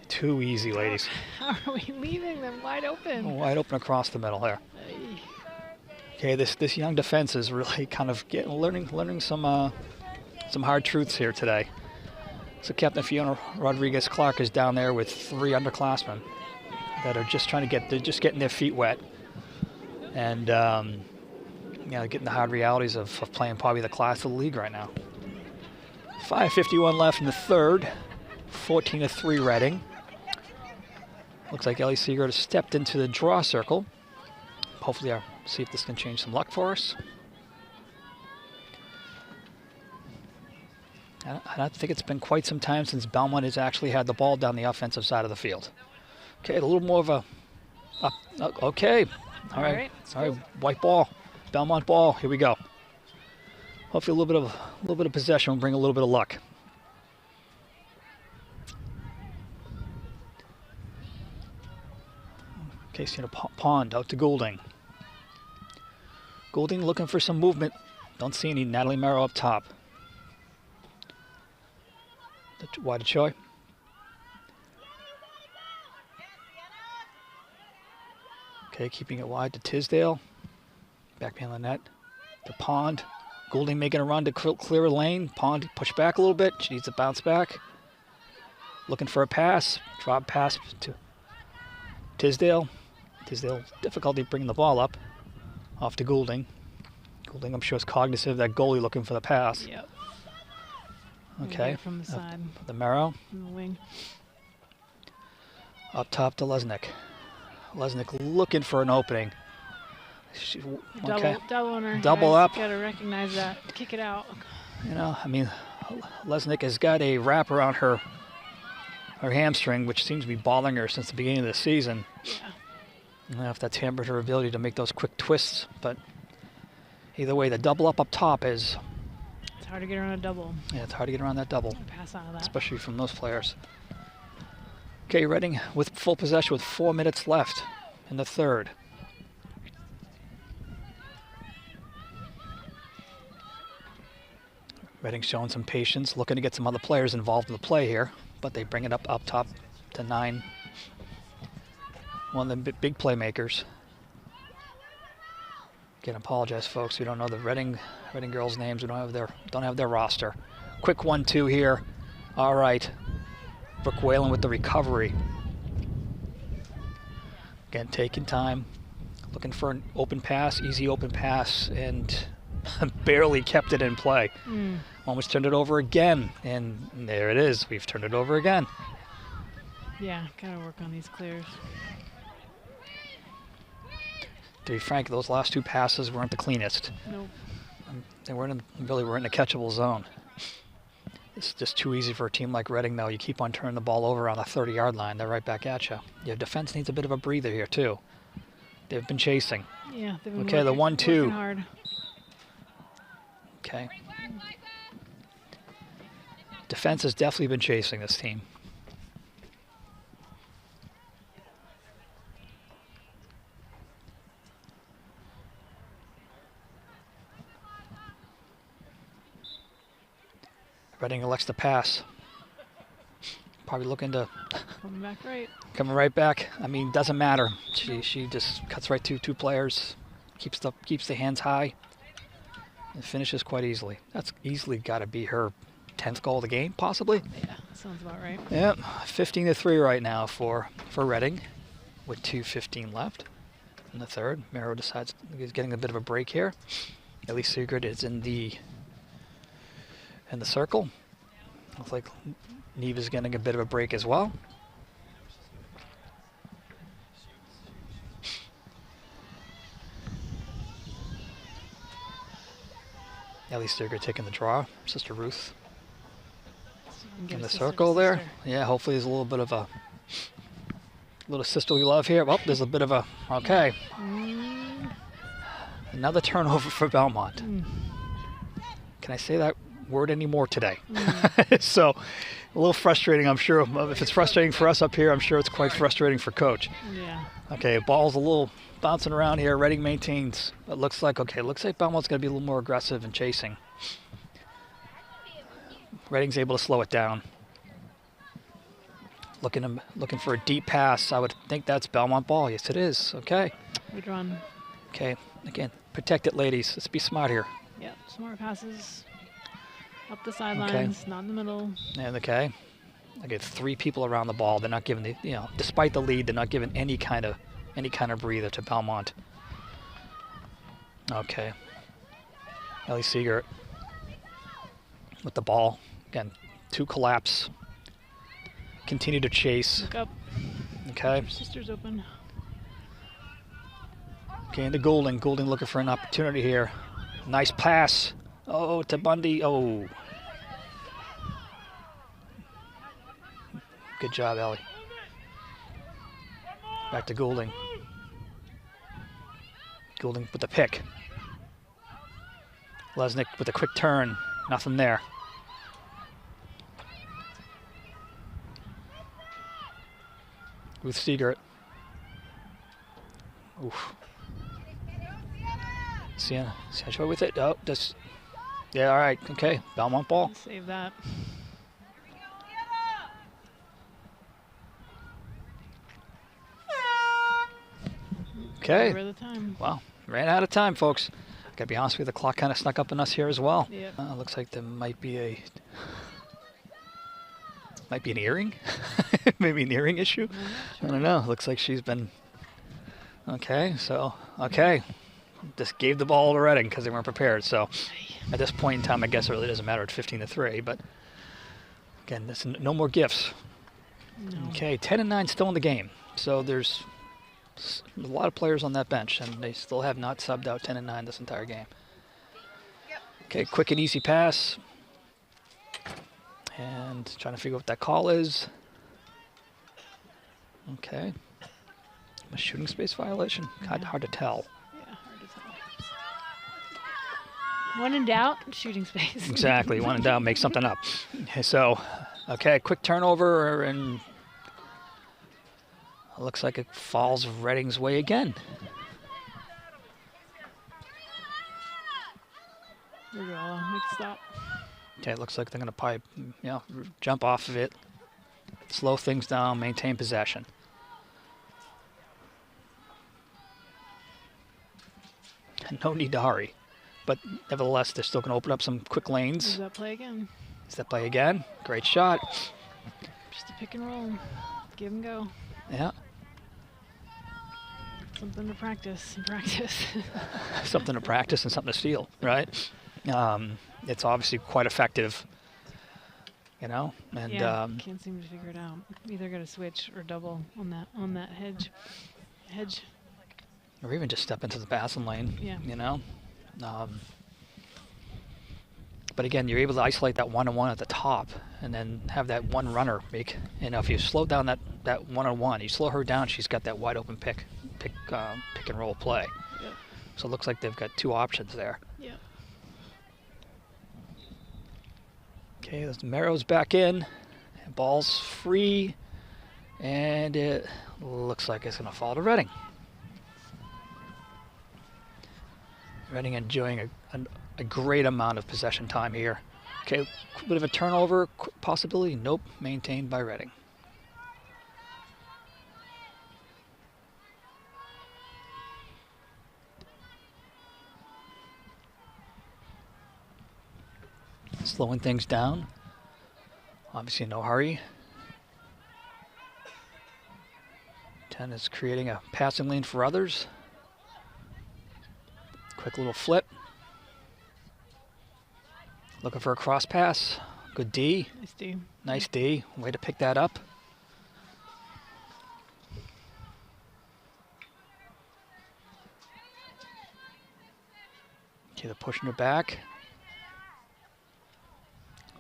Too easy, ladies. How are we leaving them wide open? Wide open across the middle there. Okay, this young defense is really kind of learning some hard truths here today. So Captain Fiona Rodriguez-Clark is down there with 3 underclassmen that are just getting their feet wet, and getting the hard realities of playing probably the class of the league right now. 5:51 left in the third. 14-3 Reading. Looks like Ellie Siegert has stepped into the draw circle. Hopefully, I'll see if this can change some luck for us. I think it's been quite some time since Belmont has actually had the ball down the offensive side of the field. Okay, a little more of a... okay. All right. White ball. Belmont ball. Here we go. Hopefully a little bit of possession will bring a little bit of luck. Okay, so Pond out to Goulding. Goulding looking for some movement. Don't see any Natalie Merrow up top. Wide to Choi. Okay, keeping it wide to Tisdale. Back behind the net to Pond. Goulding making a run to clear a lane. Pond push back a little bit. She needs to bounce back. Looking for a pass. Drop pass to Tisdale. Tisdale, difficulty bringing the ball up. Off to Goulding. Goulding, I'm sure, is cognizant of that goalie looking for the pass. Yep. Okay. From the side. The Merrow. From the wing. Up top to Lesnick. Lesnick looking for an opening. Double on her. Double up. Gotta recognize that. Kick it out. You know, I mean, Lesnick has got a wrap around her hamstring, which seems to be bothering her since the beginning of the season. Yeah. I don't know if that's hampered her ability to make those quick twists, but either way, the double up top is... It's hard to get around a double. Yeah, it's hard to get around that double. Pass out of that. Especially from those players. Okay, Reading with full possession with 4 minutes left in the third. Reading showing some patience, looking to get some other players involved in the play here, but they bring it up top to 9. One of the big playmakers. Again, apologize, folks. We don't know the Reading girls' names. We don't have their roster. Quick 1-2 here. All right. Brooke Whalen with the recovery. Again, taking time, looking for an open pass, easy open pass, and barely kept it in play. Almost turned it over again, and there it is. We've turned it over again. Yeah, gotta work on these clears. To be frank, those last 2 passes weren't the cleanest. Nope. They weren't in the catchable zone. It's just too easy for a team like Reading, though. You keep on turning the ball over on the 30-yard line. They're right back at you. Your defense needs a bit of a breather here, too. They've been chasing. Yeah, they've been okay, the 1-2. Hard. Okay. Defense has definitely been chasing this team. Reading elects to pass. Probably looking to... Coming back right. Coming right back. I mean, doesn't matter. She just cuts right to 2 players, keeps the hands high, and finishes quite easily. That's easily got to be her 10th goal of the game, possibly. Yeah, sounds about right. Yep, 15-3 right now for Reading, with 2:15 left in the third. Mero decides he's getting a bit of a break here. At least Siegert is in the circle. Looks like Neve is getting a bit of a break as well. Ellie Siegert taking the draw. Sister Ruth in the circle there. Yeah, hopefully there's a little bit of a little sisterly love here. Well, there's a bit of a... Okay. Another turnover for Belmont. Can I say that word anymore today? So, a little frustrating, I'm sure. If it's frustrating for us up here, I'm sure it's quite frustrating for Coach. Yeah. Okay, ball's a little bouncing around here. Reading maintains. It looks like Belmont's going to be a little more aggressive in chasing. Reading's able to slow it down. Looking for a deep pass. I would think that's Belmont ball. Yes, it is. Okay. Good run. Okay. Again, protect it, ladies. Let's be smart here. Yep. Smart passes. Up the sidelines, not in the middle. And okay. I get 3 people around the ball. They're not giving despite the lead, they're not giving any kind of breather to Belmont. Okay. Ellie Siegert with the ball. Again, 2 collapse. Continue to chase. Look up. Okay. Your sister's open. Okay, into Goulding. Goulding looking for an opportunity here. Nice pass. Oh, to Bundy. Oh. Good job, Ellie. Back to Goulding. Goulding with the pick. Lesnick with a quick turn. Nothing there. With Siegert. Oof. Sienna with it. Oh, just... Yeah, all right. Okay. Belmont ball. Save that. Okay. Over the time. Wow. Ran out of time, folks. Gotta be honest with you, the clock kind of snuck up on us here as well. Yep. Looks like there might be an earring. Maybe an earring issue. Sure. I don't know. Looks like she's been... Okay, so... Okay. Just gave the ball to Reading because they weren't prepared. So at this point in time, I guess it really doesn't matter at 15-3. But again, there's no more gifts. No. Okay, 10-9 still in the game. So there's a lot of players on that bench, and they still have not subbed out 10-9 this entire game. Okay, quick and easy pass. And trying to figure out what that call is. Okay. A shooting space violation? God, hard to tell. Yeah, hard to tell. When in doubt, shooting space. Exactly. When in doubt, make something up. So, okay, quick turnover, and it looks like it falls Reading's way again. There we go. Make a stop. Okay, it looks like they're going to probably, jump off of it, slow things down, maintain possession. No need to hurry. But nevertheless, they're still going to open up some quick lanes. Is that play again? Is that play again? Great shot. Just a pick and roll. Give and go. Yeah. Something to practice and practice. Something to practice and something to steal, right? It's obviously quite effective, and yeah, can't seem to figure it out. Either got to switch or double on that hedge, or even just step into the passing lane. Yeah. But again, you're able to isolate that one-on-one at the top, and then have that one runner make. And if you slow down that one-on-one, you slow her down, she's got that wide open pick and roll play. Yep. So it looks like they've got two options there. Yep. Okay, the Marrow's back in. Ball's free, and it looks like it's going to fall to Reading. Reading enjoying a great amount of possession time here. Okay, a bit of a turnover possibility. Nope, maintained by Reading. Slowing things down. Obviously no hurry. 10 is creating a passing lane for others. Quick little flip. Looking for a cross pass. Good D. Nice D. Nice D. Way to pick that up. Okay, they're pushing her back.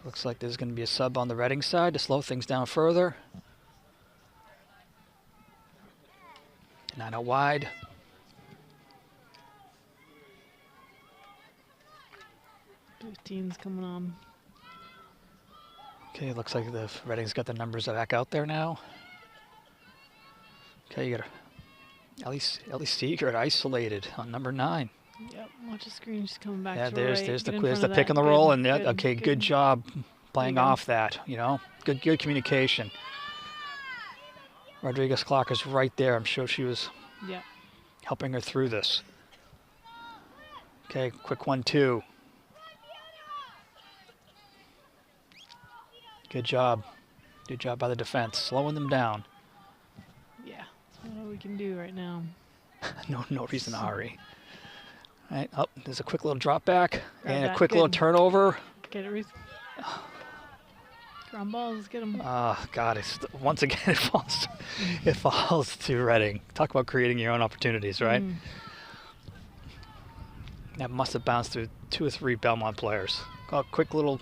Looks like there's going to be a sub on the Reading side to slow things down further. 9 out wide. Team's coming on. Okay, looks like the Reading's got the numbers back out there now. Okay, you got at least Siegert isolated on number 9. Yep, watch the screen. She's coming back. Yeah, to there's right. the pick and the roll, and good, okay, good job playing There you go. off that. You know, good communication. Rodriguez Clark is right there. I'm sure she was Yep. helping her through this. Okay, quick 1-2. Good job. Good job by the defense, slowing them down. Yeah, that's what we can do right now. No reason to hurry. All right, oh, there's a quick little drop back Grab and a that, quick little good. turnover. Get it, Ruth. Ground balls, let's get them. Oh, God, once again, it falls to Reading. Talk about creating your own opportunities, right? That must have bounced through 2 or 3 Belmont players. Oh, quick little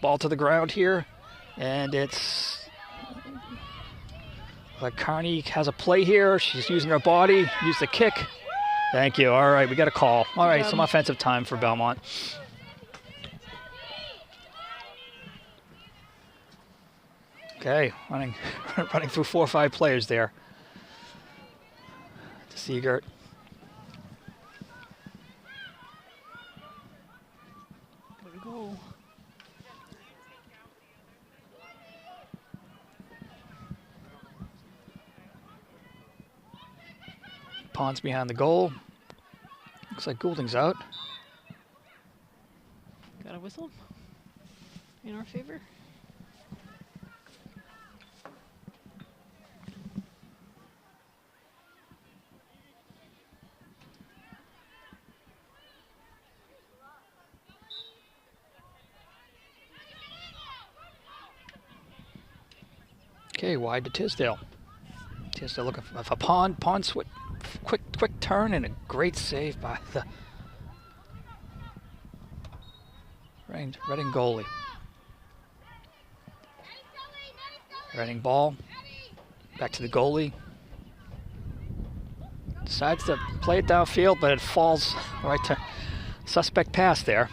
ball to the ground here, and it's like Carney has a play here. She's using her body, use the kick. Thank you. All right, we got a call. All right, some offensive time for Belmont. Okay, running through 4 or 5 players there. To Siegert. There we go. Pond's behind the goal. Looks like Goulding's out. Got a whistle in our favor. Okay, wide to Tisdale. Tisdale looking for Pond. Pond quick turn and a great save by the Reading goalie. Reading ball. Back to the goalie. Decides to play it downfield, but it falls right to suspect pass there.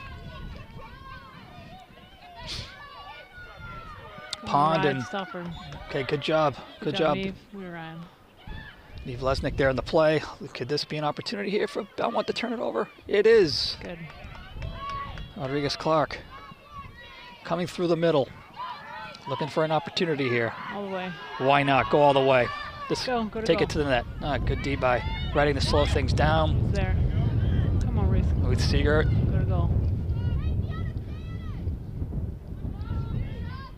Pond and Stop her. okay, good job. Good job. Neve. We're Ryan. Leave Lesnick there in the play. Could this be an opportunity here for Belmont to turn it over? It is. Good. Rodriguez Clark coming through the middle. Looking for an opportunity here. All the way. Why not? Go all the way. Just Go to take goal. it to the net. Good D by Reading to slow things down. It's there. Come on, Ruth. With Siegert. Go to goal.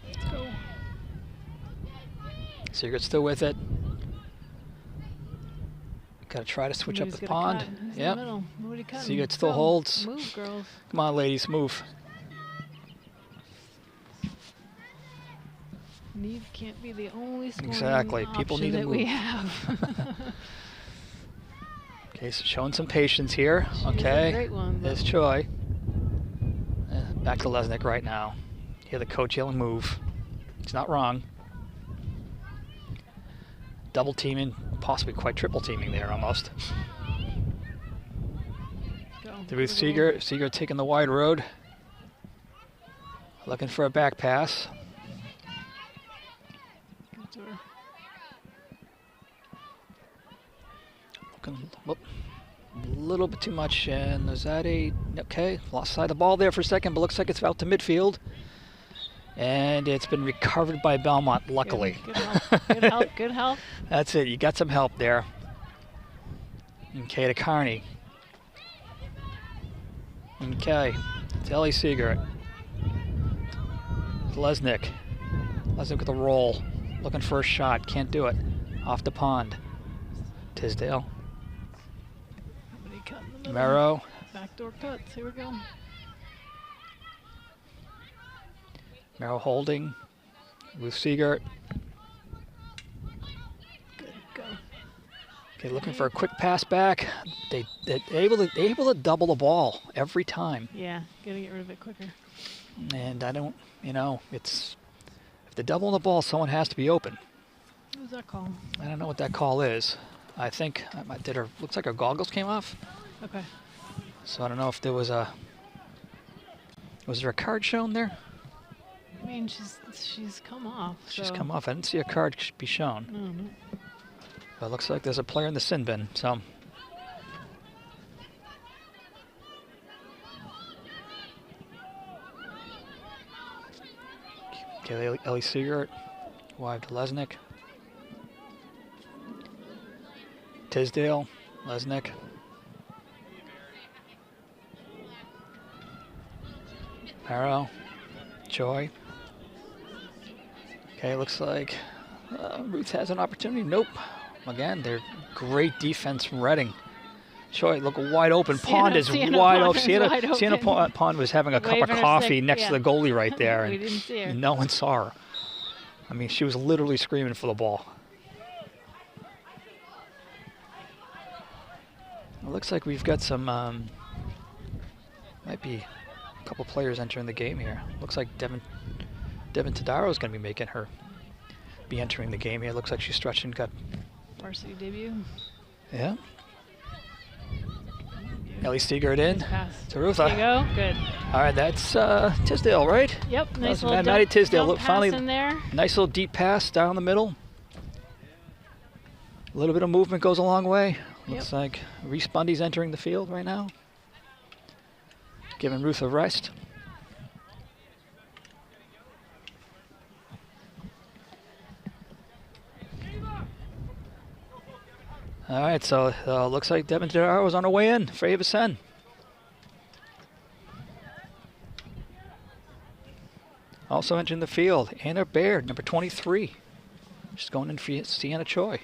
Let's go. Siegert's still with it. Got to try to switch up the pond. Yep. Siegert still holds. Move, girls. Come on, ladies, move. Neve can't be the only scoring Exactly. People need to option that move. we have. Okay, so showing some patience here. She's a Okay. great one, There's but- Choi. Back to Lesnick right now. Hear the coach yelling move. He's not wrong. Double teaming, possibly quite triple teaming there almost. Through Siegert. Siegert taking the wide road. Looking for a back pass. Looking, whoop, a little bit too much, and is that okay, lost side of the ball there for a second, but looks like it's out to midfield. And it's been recovered by Belmont, luckily. Good help, good help, good help. That's it, you got some help there. Okay, to Carney. Okay, to Ellie Siegert. Lesnick. Lesnick with a roll. Looking for a shot, can't do it. Off the pond. Tisdale. Marrow. Backdoor cuts, here we go. Marrow holding with Siegert. Good, go. Okay, looking for a quick pass back. They're able to double the ball every time. Yeah, gotta get rid of it quicker. And I don't, it's, if they're doubling the ball, someone has to be open. What was that call? I don't know what that call is. I think, looks like her goggles came off. Okay. So I don't know if there was there a card shown there? I mean, she's come off. She's so. come off. I didn't see a card be shown. No. But it looks like there's a player in the sin bin, so. Okay, Ellie Siegert, wide to Lesnick. Tisdale, Lesnick. Marrow, Joy. Okay, looks like Ruth has an opportunity. Nope. Again, they're great defense from Reading. Choi, look wide open. Pond is wide open. Sienna Pond was having a cup of coffee next to the goalie right there. We didn't see her. No one saw her. I mean, she was literally screaming for the ball. It looks like we've got some, might be a couple players entering the game here. Looks like Devin Tadaro is going to be entering the game here. Looks like she's stretching, got varsity debut. Yeah. Ellie Siegert in to Ruth. There you go. Good. All right, that's Tisdale, right? Yep. Nice little Maddie Tisdale. Look, finally, in there. Nice little deep pass down the middle. A little bit of movement goes a long way. Looks like Reese Bundy's entering the field right now. Giving Ruth a rest. All right, so looks like Devin Tadaro was on her way in for Avicen. Also entering the field, Anna Baird, number 23. She's going in for Sienna Choi.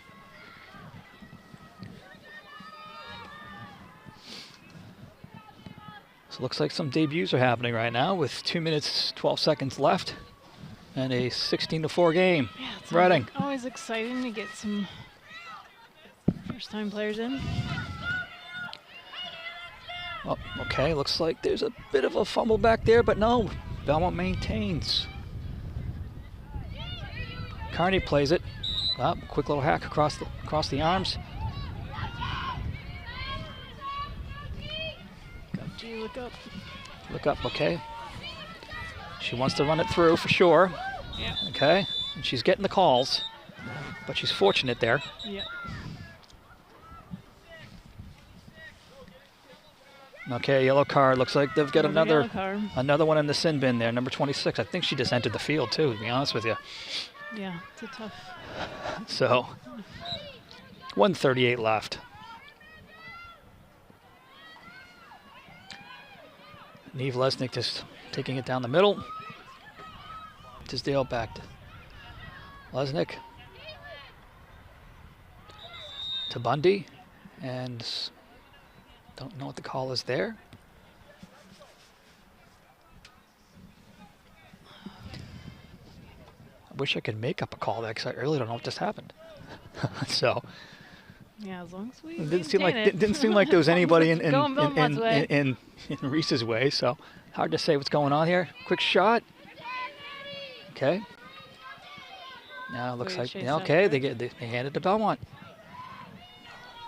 So looks like some debuts are happening right now with 2 minutes, 12 seconds left and a 16-4 game. Yeah, it's Reading. Always exciting to get some first-time players in. Oh, okay, looks like there's a bit of a fumble back there, but no, Belmont maintains. Carney plays it. Oh, quick little hack across the arms. Look up. Look up, okay. She wants to run it through for sure. Yeah. Okay, and she's getting the calls, but she's fortunate there. Yeah. Okay, yellow card. Looks like they've got another one in the sin bin there, number 26. I think she just entered the field too, to be honest with you. Yeah, it's a tough. So, 1:38 left. Neve Lesnick just taking it down the middle. Tisdale back to Lesnick. To Bundy. And don't know what the call is there. I wish I could make up a call there because I really don't know what just happened. So. Yeah, as long as we didn't seem like there was anybody in Reese's Reese's way. So Hard to say what's going on here. Quick shot. Okay. Now it looks like, okay, they hand it to Belmont.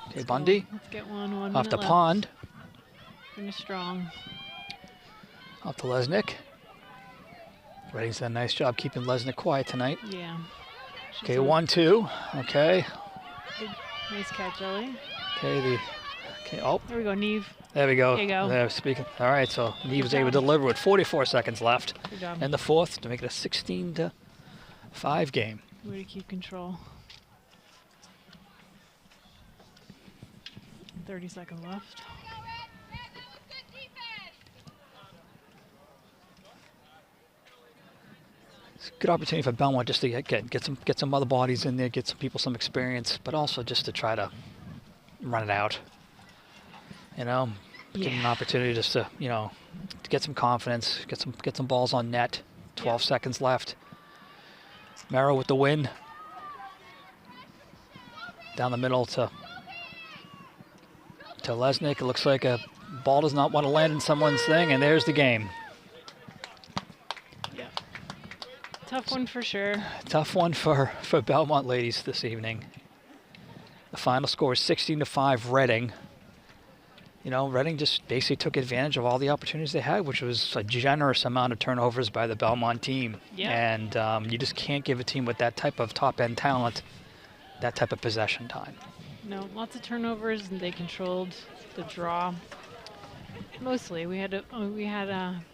Okay, Bundy. Let's get one off the minute pond. Finish strong. Off to Lesnick. Redding's done a nice job keeping Lesnick quiet tonight. Yeah. Okay, 1-2. Okay. Good. Nice catch, Ellie. Okay, oh. There we go, Neve. There we go. There you go. There, speaking. All right, so Neve was able to deliver with 44 seconds left Good job. in the fourth to make it a 16-5 game. Way to keep control. 30 seconds left. It's a good opportunity for Belmont just to get some other bodies in there, get some people some experience, but also just to try to run it out. You know, give them an opportunity just to, you know, to get some confidence, get some balls on net. 12 seconds left. Mara with the win. Down the middle to Lesnick. It looks like a ball does not want to land in someone's thing, and there's the game. Yeah. Tough one for sure. Tough one for Belmont ladies this evening. The final score is 16-5 Reading. You know, Reading just basically took advantage of all the opportunities they had, which was a generous amount of turnovers by the Belmont team. Yeah. And you just can't give a team with that type of top-end talent that type of possession time. No, lots of turnovers, and they controlled the draw. Mostly, we had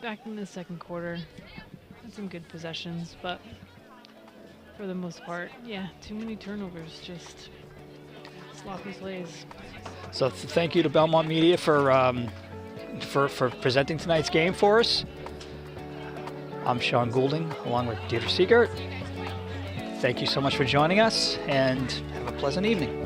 back in the second quarter, had some good possessions, but for the most part, yeah, too many turnovers, just sloppy plays. So thank you to Belmont Media for presenting tonight's game for us. I'm Sean Goulding, along with Deirdre Siegert. Thank you so much for joining us, and have a pleasant evening.